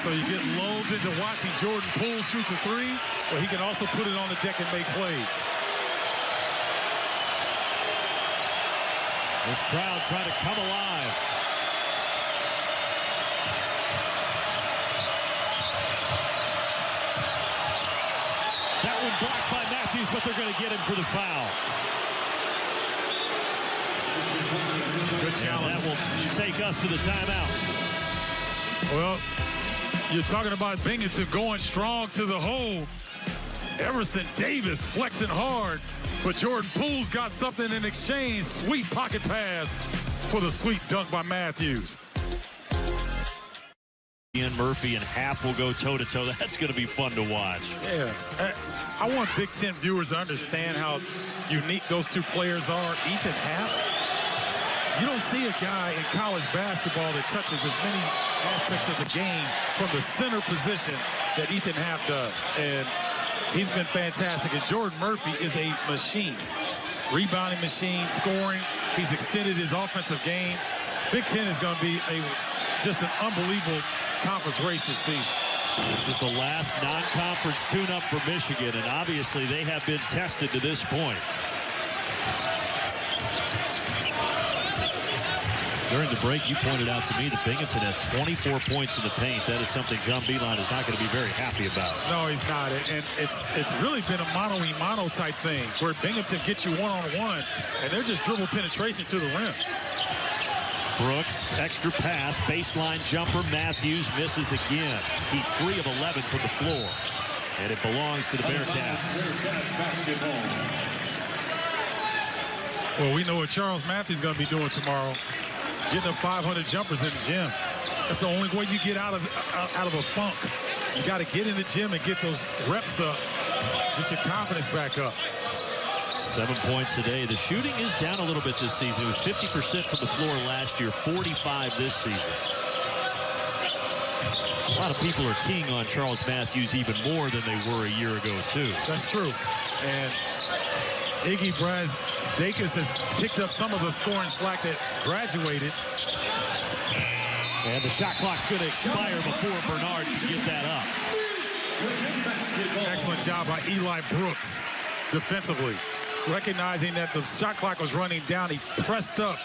So you get lulled into watching Jordan Poole shoot the 3, but he can also put it on the deck and make plays. This crowd trying to come alive. That one blocked by Matthews, but they're going to get him for the foul. Good challenge. And that will take us to the timeout. Well, you're talking about Binghamton going strong to the hole. Everson Davis flexing hard, but Jordan Poole's got something in exchange. Sweet pocket pass for the sweet dunk by Matthews. Ian Murphy and Happ will go toe-to-toe. That's going to be fun to watch. Yeah. I want Big Ten viewers to understand how unique those 2 players are. Ethan Happ, you don't see a guy in college basketball that touches as many aspects of the game from the center position that Ethan Happ does. And he's been fantastic. And Jordan Murphy is a machine. Rebounding machine, scoring. He's extended his offensive game. Big Ten is going to be just an unbelievable conference race this season. This is the last non-conference tune-up for Michigan, and obviously they have been tested to this point. During the break, you pointed out to me that Binghamton has 24 points in the paint. That is something John Beilein is not going to be very happy about. No, he's not. And it's really been a mano-a-mano type thing where Binghamton gets you one-on-one, and they're just dribble penetration to the rim. Brooks, extra pass, baseline jumper. Matthews misses again. He's 3 of 11 from the floor. And it belongs to the Bearcats. Bearcats basketball. Well, we know what Charles Matthews is going to be doing tomorrow. Getting up 500 jumpers in the gym. That's the only way you get out of a funk. You got to get in the gym and get those reps up. Get your confidence back up. 7 points today. The shooting is down a little bit this season. It was 50% from the floor last year, 45 this season. A lot of people are keying on Charles Matthews even more than they were a year ago, too. That's true. And Iggy Brazdeikis has picked up some of the scoring slack that graduated. And the shot clock's going to expire before Bernard can get that up. Excellent job by Eli Brooks defensively. Recognizing that the shot clock was running down, he pressed up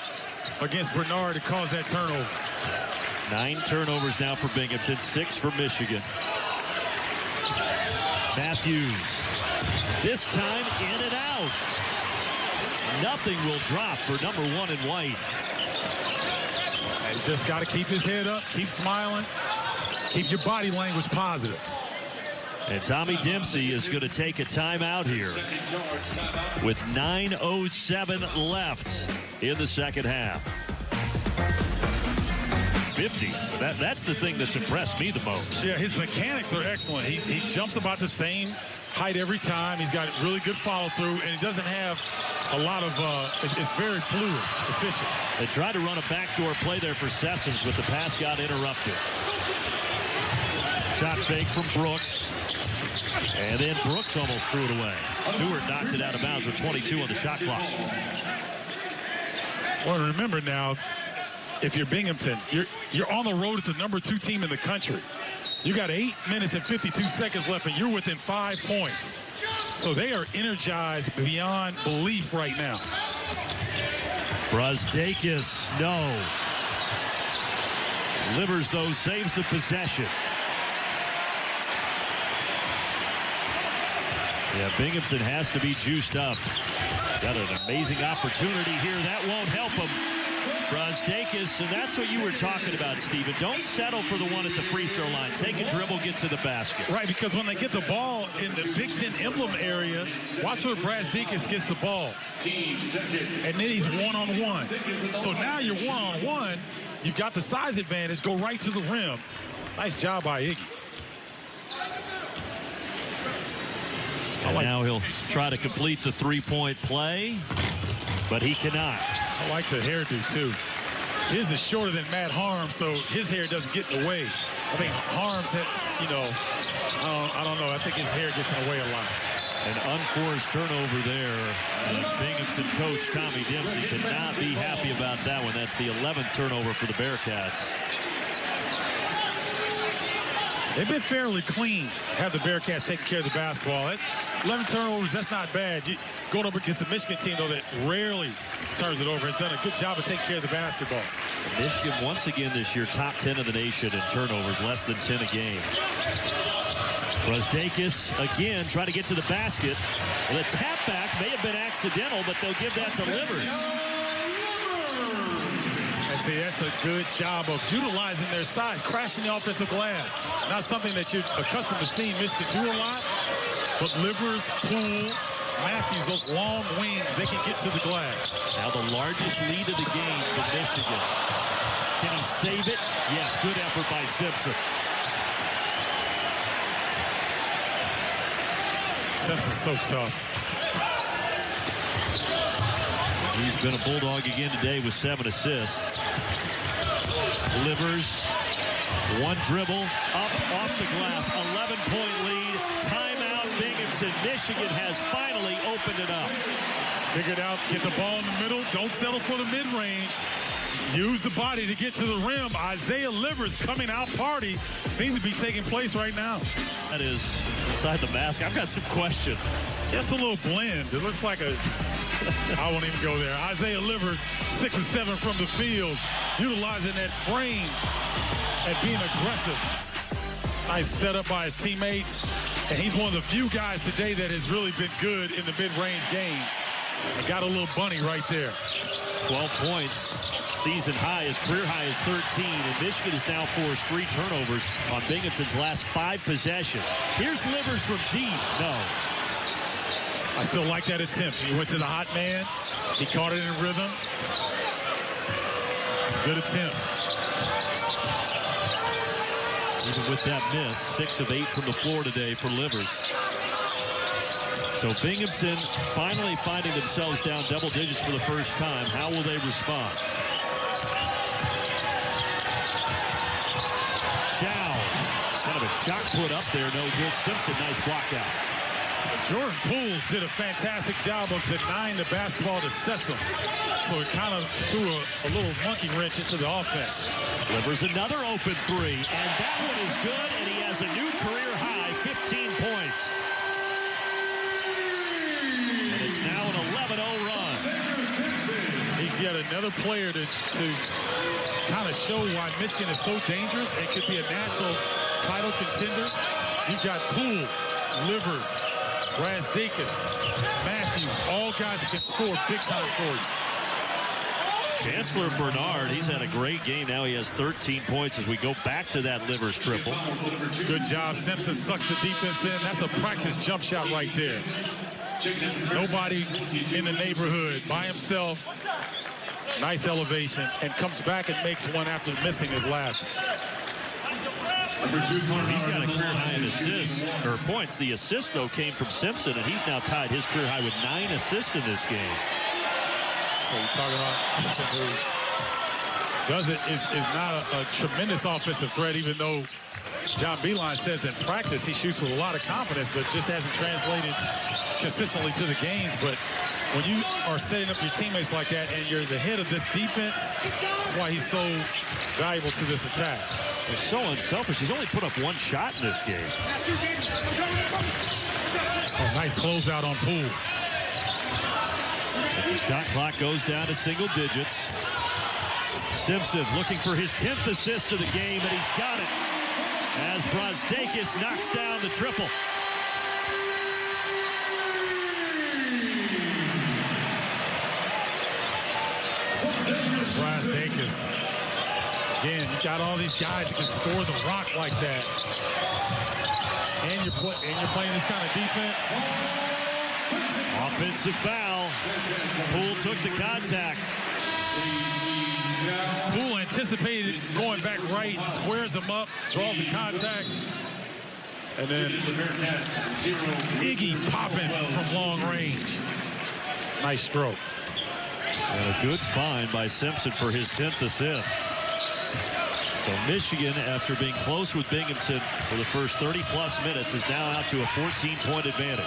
against Bernard to cause that turnover. 9 turnovers now for Binghamton, 6 for Michigan. Matthews, this time in and out. Nothing will drop for number 1 in white. And just got to keep his head up, keep smiling, keep your body language positive. And Tommy Dempsey is going to take a timeout here with 9:07 left in the second half. 50. That's the thing that's impressed me the most. Yeah, his mechanics are excellent. He jumps about the same height every time. He's got really good follow through, and he doesn't have a lot of, it's very fluid, efficient. They tried to run a backdoor play there for Sessoms, but the pass got interrupted. Shot fake from Brooks. And then Brooks almost threw it away. Stewart knocked it out of bounds with 22 on the shot clock. Well, remember now, if you're Binghamton, you're on the road at the number 2 team in the country. You got 8 minutes and 52 seconds left, and you're within 5 points. So they are energized beyond belief right now. Brazdeikis, no. Livers, though, saves the possession. Yeah, Binghamton has to be juiced up. Got an amazing opportunity here. That won't help him. Brazdeikis, and that's what you were talking about, Steven. Don't settle for the one at the free throw line. Take a dribble, get to the basket. Right, because when they get the ball in the Big Ten emblem area, watch where Brazdeikis gets the ball. And then he's one-on-one. So now you're one-on-one. You've got the size advantage. Go right to the rim. Nice job by Iggy. And now he'll try to complete the three-point play, but he cannot. I like the hairdo, too. His is shorter than Matt Harms, so his hair doesn't get in the way. I think Harms had, I don't know. I think his hair gets in the way a lot. An unforced turnover there. Binghamton coach Tommy Dempsey cannot be happy about that one. That's the 11th turnover for the Bearcats. They've been fairly clean, have the Bearcats taking care of the basketball. 11 turnovers, that's not bad. Going up against a Michigan team, though, that rarely turns it over. Has done a good job of taking care of the basketball. Michigan, once again this year, top 10 in the nation in turnovers, less than 10 a game. Brazdeikis, again, trying to get to the basket. Well, the tap back may have been accidental, but they'll give that to Livers. And see, that's a good job of utilizing their size, crashing the offensive glass. Not something that you're accustomed to seeing Michigan do a lot, but Livers, Poole, Matthews, those long wings, they can get to the glass. Now the largest lead of the game for Michigan. Can he save it? Yes, good effort by Simpson. Simpson's so tough. He's been a Bulldog again today with 7 assists. Livers, one dribble, up off the glass, 11-point lead. Timeout, Binghamton. Michigan has finally opened it up. Figured out, get the ball in the middle. Don't settle for the mid-range. Use the body to get to the rim. Isaiah Livers coming out party seems to be taking place right now. That is inside the mask. I've got some questions. That's a little blend. It looks like a, I won't even go there. Isaiah Livers, 6 of 7 from the field, utilizing that frame and being aggressive. Nice setup by his teammates. And he's one of the few guys today that has really been good in the mid-range game. And got a little bunny right there. 12 points. Season high, his career high is 13, and Michigan has now forced 3 turnovers on Binghamton's last 5 possessions. Here's Livers from deep. No. I still like that attempt. He went to the hot man. He caught it in rhythm. It's a good attempt. Even with that miss, 6 of 8 from the floor today for Livers. So Binghamton finally finding themselves down double digits for the first time. How will they respond? Chow, kind of a shot put up there, no good. Simpson, nice block out. Jordan Poole did a fantastic job of denying the basketball to Sessoms. So it kind of threw a little monkey wrench into the offense. Livers another open 3, and that one is good, and he has a new career high, 15 points. And it's now an 11-0 run. He's yet another player to kind of show why Michigan is so dangerous and could be a national title contender. You've got Poole, Livers, Brasdeikis, Matthews, all guys that can score big time for you. Chancellor Bernard, he's had a great game. Now he has 13 points as we go back to that Livers triple. Good job. Simpson sucks the defense in. That's a practice jump shot right there. Nobody in the neighborhood, by himself. Nice elevation, and comes back and makes one after missing his last. He's got a career high in assists, or points. The assist, though, came from Simpson, and he's now tied his career high with 9 assists in this game. So you're talking about Simpson, who is not a tremendous offensive threat, even though John Beilein says in practice he shoots with a lot of confidence, but just hasn't translated consistently to the games. But when you are setting up your teammates like that and you're the head of this defense, that's why he's so valuable to this attack. He's so unselfish. He's only put up 1 shot in this game. Oh, nice closeout on Poole. As the shot clock goes down to single digits. Simpson looking for his 10th assist of the game, and he's got it as Brasdeikis knocks down the triple. Brasdeikis. Again, you got all these guys that can score the rock like that. And you're playing this kind of defense. Offensive foul. Poole took the contact. Poole anticipated going back right, squares him up, draws the contact. And then Iggy popping from long range. Nice stroke. And a good find by Simpson for his 10th assist. So Michigan, after being close with Binghamton for the first 30-plus minutes, is now out to a 14-point advantage.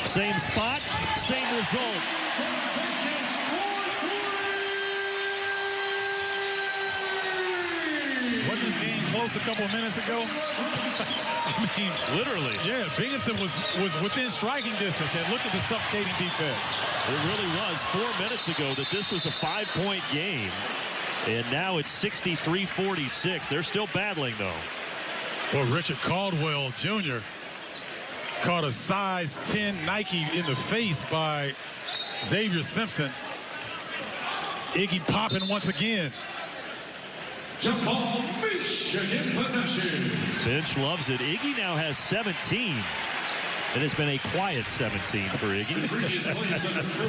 Same spot, same result. Wasn't this game close a couple of minutes ago? I mean, literally. Yeah, Binghamton was within striking distance, and look at the suffocating defense. It really was 4 minutes ago that this was a 5-point game, and now it's 63-46. They're still battling, though. Well, Richard Caldwell Jr. caught a size 10 Nike in the face by Xavier Simpson. Iggy popping once again. Jump ball, Michigan possession. Bench loves it. Iggy now has 17. It has been a quiet 17 for Iggy.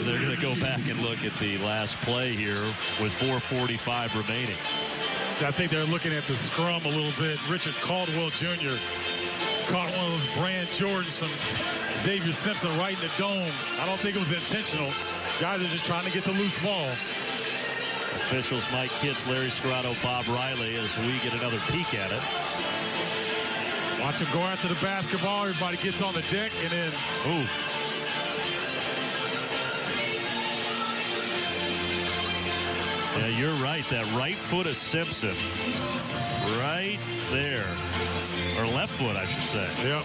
They're going to go back and look at the last play here with 4:45 remaining. I think they're looking at the scrum a little bit. Richard Caldwell Jr. caught one of those brand Jordans from Xavier Simpson right in the dome. I don't think it was intentional. Guys are just trying to get the loose ball. Officials Mike Kitts, Larry Scrotto, Bob Riley as we get another peek at it. Watch him go after the basketball. Everybody gets on the deck and then, ooh. Yeah, you're right. That right foot of Simpson. Right there. Or left foot, I should say. Yep.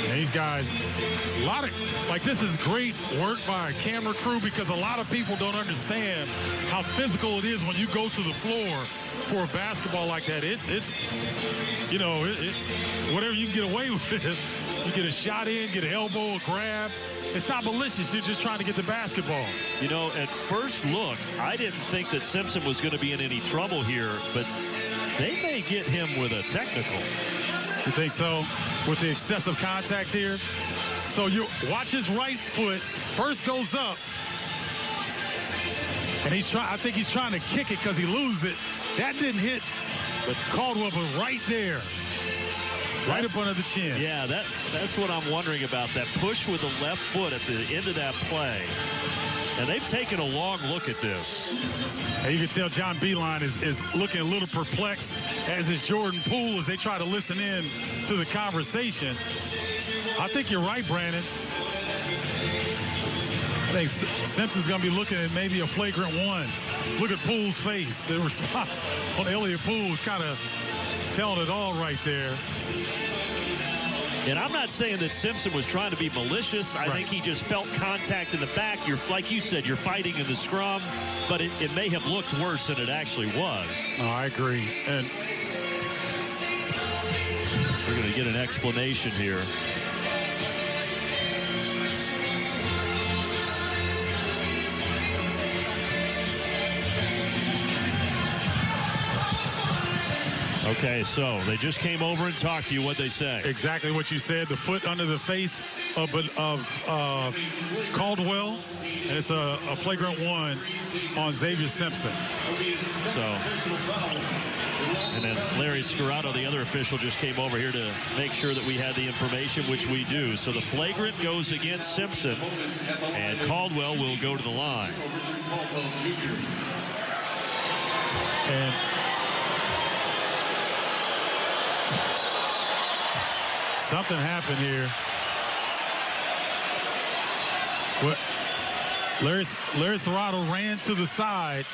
And these guys, a lot of, like, this is great work by a camera crew because a lot of people don't understand how physical it is when you go to the floor for a basketball like that. It's you know, whatever you can get away with You get a shot in, get an elbow, a grab. It's not malicious. You're just trying to get the basketball. You know, at first look, I didn't think that Simpson was going to be in any trouble here, but they may get him with a technical. You think so? With the excessive contact here? So you watch his right foot. First goes up. And I think he's trying to kick it because he loses it. That didn't hit, but Caldwell was right there. Right up under the chin. Yeah, that's what I'm wondering about. That push with the left foot at the end of that play. And they've taken a long look at this. And you can tell John Beilein is looking a little perplexed, as is Jordan Poole, as they try to listen in to the conversation. I think you're right, Brandon. I think Simpson's going to be looking at maybe a flagrant one. Look at Poole's face. The response on Elliott Poole is kind of telling it all right there. And I'm not saying that Simpson was trying to be malicious. I think he just felt contact in the back. Like you said, you're fighting in the scrum, but it may have looked worse than it actually was. Oh, I agree. And we're going to get an explanation here. Okay, so they just came over and talked to you. What'd they say? Exactly what you said. The foot under the face of Caldwell, and it's a flagrant one on Xavier Simpson. So, and then Larry Scarrato, the other official, just came over here to make sure that we had the information, which we do. So the flagrant goes against Simpson, and Caldwell will go to the line. And something happened here. What? Larry Scarrato ran to the side,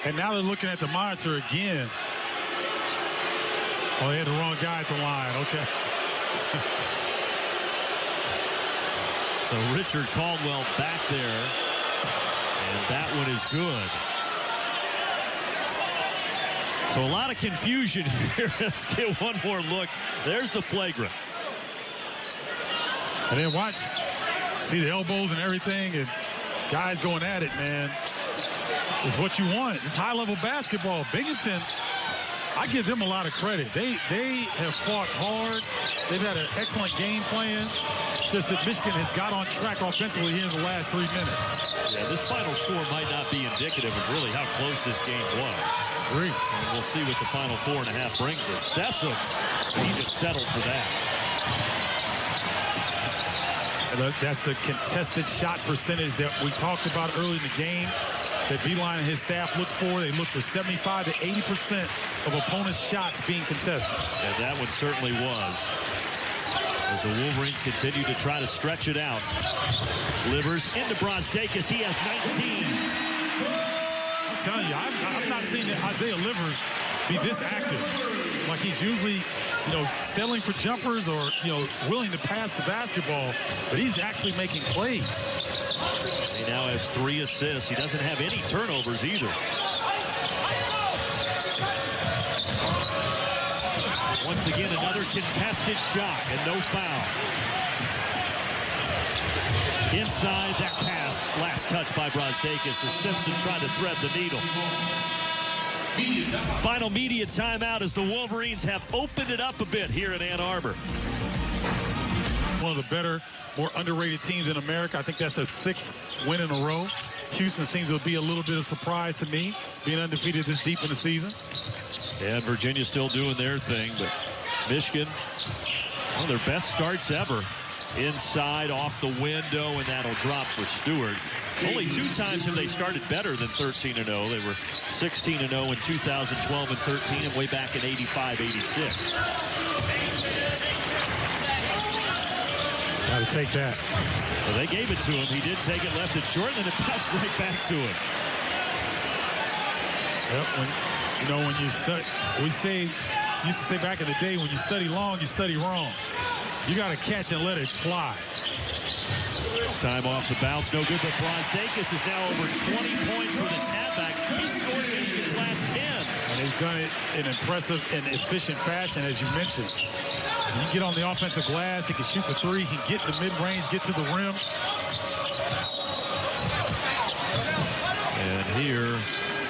and now they're looking at the monitor again. Oh, they had the wrong guy at the line. Okay. So Richard Caldwell back there, and that one is good. So a lot of confusion here. Let's get one more look. There's the flagrant. And then watch, see the elbows and everything, and guys going at it, man. It's what you want. It's high-level basketball. Binghamton, I give them a lot of credit. They have fought hard. They've had an excellent game plan. It's just that Michigan has got on track offensively here in the last 3 minutes. Yeah, this final score might not be indicative of really how close this game was. Agreed. And we'll see what the final 4.5 brings us. Sessoms, he just settled for that. And that's the contested shot percentage that we talked about early in the game that Beilein and his staff look for. They look for 75 to 80% of opponents' shots being contested. And that one certainly was. As the Wolverines continue to try to stretch it out. Livers into Brosdakis. He has 19. I'm telling you, I've not seen Isaiah Livers be this active. Like he's usually, settling for jumpers or, willing to pass the basketball, but he's actually making plays. He now has 3 assists. He doesn't have any turnovers either. Once again, another contested shot and no foul. Inside that pass, last touch by Brosdakis as Simpson tried to thread the needle. Final media timeout as the Wolverines have opened it up a bit here in Ann Arbor. One of the better, more underrated teams in America. I think that's their 6th win in a row. Houston seems to be a little bit of a surprise to me, being undefeated this deep in the season. Yeah, and Virginia still doing their thing, but Michigan, one of their best starts ever. Inside, off the window, and that'll drop for Stewart. Only 2 times have they started better than 13-0. They were 16-0 in 2012 and 13, and way back in 85-86. Got to take that. Well, they gave it to him. He did take it, left it short, and then it bounced right back to him. Yep, when you study, used to say back in the day, when you study long, you study wrong. You got to catch and let it fly. This time off the bounce, no good, but Brosdakis is now over 20 points with a tap back. He scored Michigan's last 10. And he's done it in impressive and efficient fashion, as you mentioned. You get on the offensive glass, he can shoot the three, he can get the mid-range, get to the rim. And here,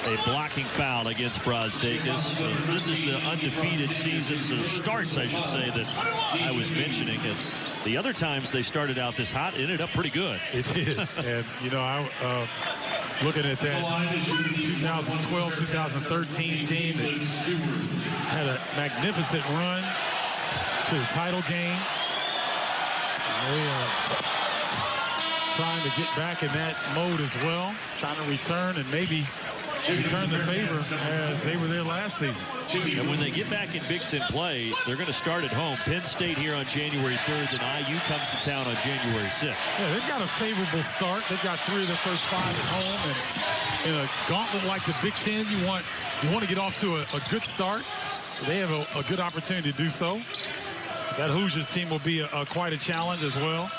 a blocking foul against Brasdeikis. So this is the undefeated seasons, or starts, I should say, that I was mentioning. And the other times they started out this hot, it ended up pretty good. It did. And, you know, looking at that 2012-2013 team that had a magnificent run to the title game. They are trying to get back in that mode as well, trying to return and maybe return the favor as they were there last season. And when they get back in Big Ten play, they're going to start at home. Penn State here on January 3rd, and IU comes to town on January 6th. Yeah, they've got a favorable start. They've got 3 of their first 5 at home. And in a gauntlet like the Big Ten, you want to get off to a good start. So they have a good opportunity to do so. That Hoosiers team will be quite a challenge as well.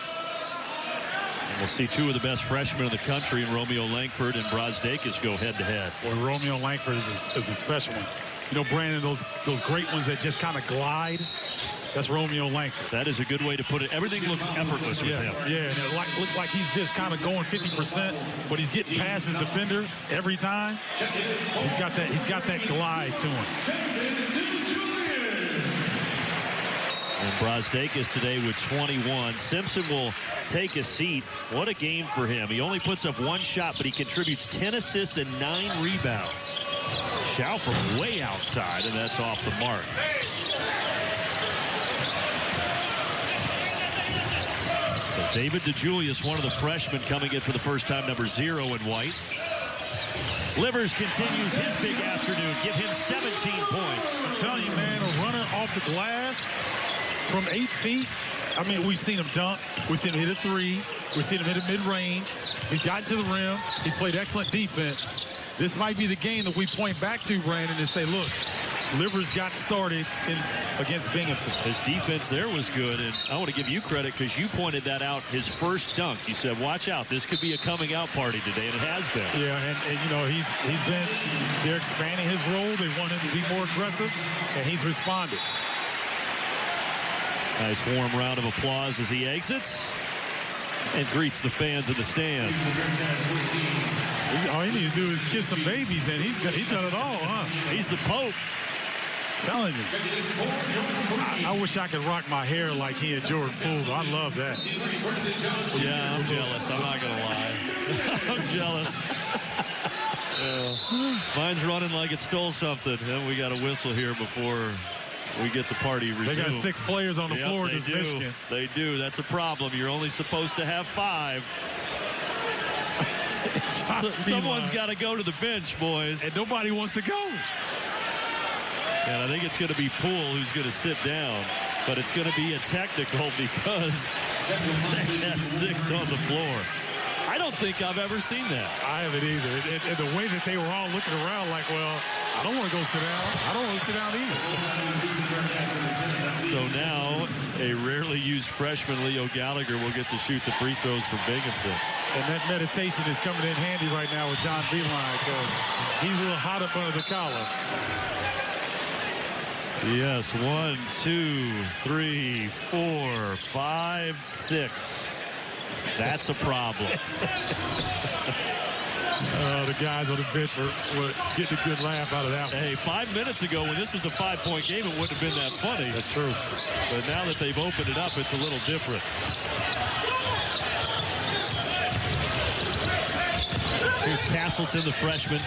And we'll see 2 of the best freshmen in the country, in Romeo Langford and Brasdeikis, go head-to-head. Well, Romeo Langford is a special one. You know, Brandon, those great ones that just kind of glide, that's Romeo Langford. That is a good way to put it. Everything looks effortless with him. Yeah, and it looks like he's just kind of going 50%, but he's getting past his defender every time. He's got that glide to him. And Brasdeikis today with 21. Simpson will take a seat. What a game for him. He only puts up 1 shot, but he contributes 10 assists and 9 rebounds. Shout from way outside, and that's off the mark. So David DeJulius, one of the freshmen, coming in for the first time, number 0 in white. Livers continues his big afternoon. Give him 17 points. I'm telling you, man, a runner off the glass from 8 feet. I mean, we've seen him dunk. We've seen him hit a 3. We've seen him hit a mid-range. He's gotten to the rim. He's played excellent defense. This might be the game that we point back to, Brandon, and say, look, Livers got started against Binghamton. His defense there was good, and I want to give you credit because you pointed that out, his first dunk. You said, watch out, this could be a coming out party today, and it has been. Yeah, and you know, they're expanding his role. They want him to be more aggressive, and he's responded. Nice warm round of applause as he exits and greets the fans in the stands. All he needs to do is kiss some babies, and he's done it all, huh? He's the Pope. Telling you. I wish I could rock my hair like he and Jordan Poole. I love that. Yeah, I'm jealous. I'm not going to lie. I'm jealous. Mine's running like it stole something. And we got a whistle here before we get the party resumed. They got 6 players on the floor against Michigan. They do. That's a problem. You're only supposed to have 5. Someone's got to go to the bench, boys. And nobody wants to go. And I think it's going to be Poole who's going to sit down. But it's going to be a technical because they had 6 on the floor. I don't think I've ever seen that. I haven't either. And the way that they were all looking around like, well, I don't want to go sit down. I don't want to sit down either. So now a rarely used freshman, Leo Gallagher, will get to shoot the free throws for Binghamton. And that meditation is coming in handy right now with John Beilein because he's a little hot up under the collar. Yes, 1, 2, 3, 4, 5, 6. That's a problem. The guys on the bench were getting a good laugh out of that one. Hey, 5 minutes ago when this was a 5-point game, it wouldn't have been that funny. That's true. But now that they've opened it up, it's a little different. Here's Castleton, the freshman.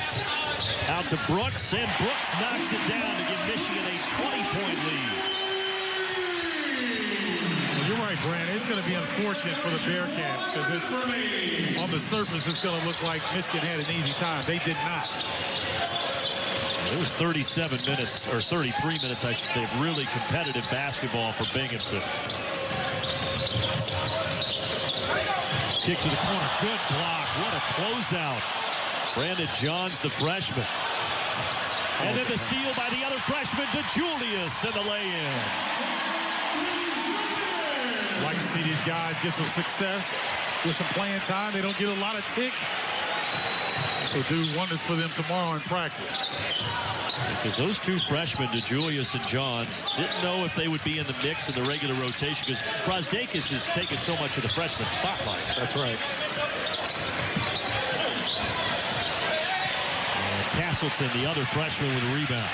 Out to Brooks, and Brooks knocks it down to give Michigan a 20-point lead. Well, you're right, Brandon. It's going to be unfortunate for the Bearcats because it's on the surface, it's going to look like Michigan had an easy time. They did not. It was 37 minutes, or 33 minutes, I should say, of really competitive basketball for Binghamton. Kick to the corner. Good block. What a closeout. Brandon Johns, the freshman. And then the steal by the other freshman, DeJulius, and the lay-in. Like to see these guys get some success with some playing time. They don't get a lot of tick. will do wonders for them tomorrow in practice. Because those two freshmen, DeJulius and Johns, didn't know if they would be in the mix in the regular rotation because Brazdeikis has taken so much of the freshman spotlight. That's right. And Castleton, the other freshman, with a rebound.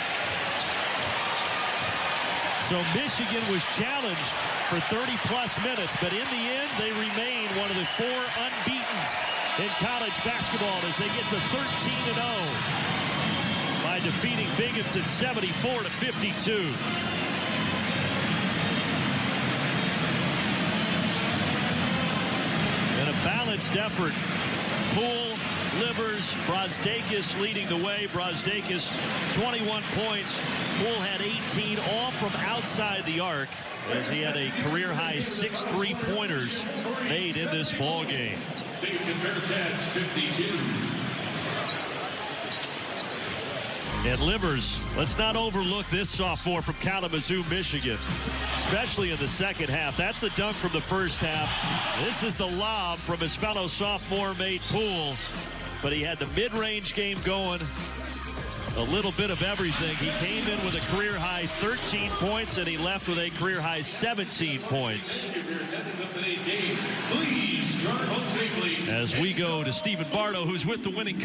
So Michigan was challenged for 30-plus minutes, but in the end, they remain one of the 4 unbeatens in college basketball as they get to 13-0 by defeating Binghamton 74-52. And a balanced effort. Poole, Livers, Brazdeikis leading the way. Brazdeikis 21 points. Poole had 18, all from outside the arc, as he had a career-high 6 3-pointers made in this ball game. Binghamton Bearcats 52. And Livers, let's not overlook this sophomore from Kalamazoo, Michigan, especially in the second half. That's the dunk from the first half. This is the lob from his fellow sophomore mate Poole. But he had the mid-range game going, a little bit of everything. He came in with a career-high 13 points, and he left with a career-high 17 points. Thank you for your attendance of today's game. Please drive home safely. As we go to Stephen Bardo, who's with the winning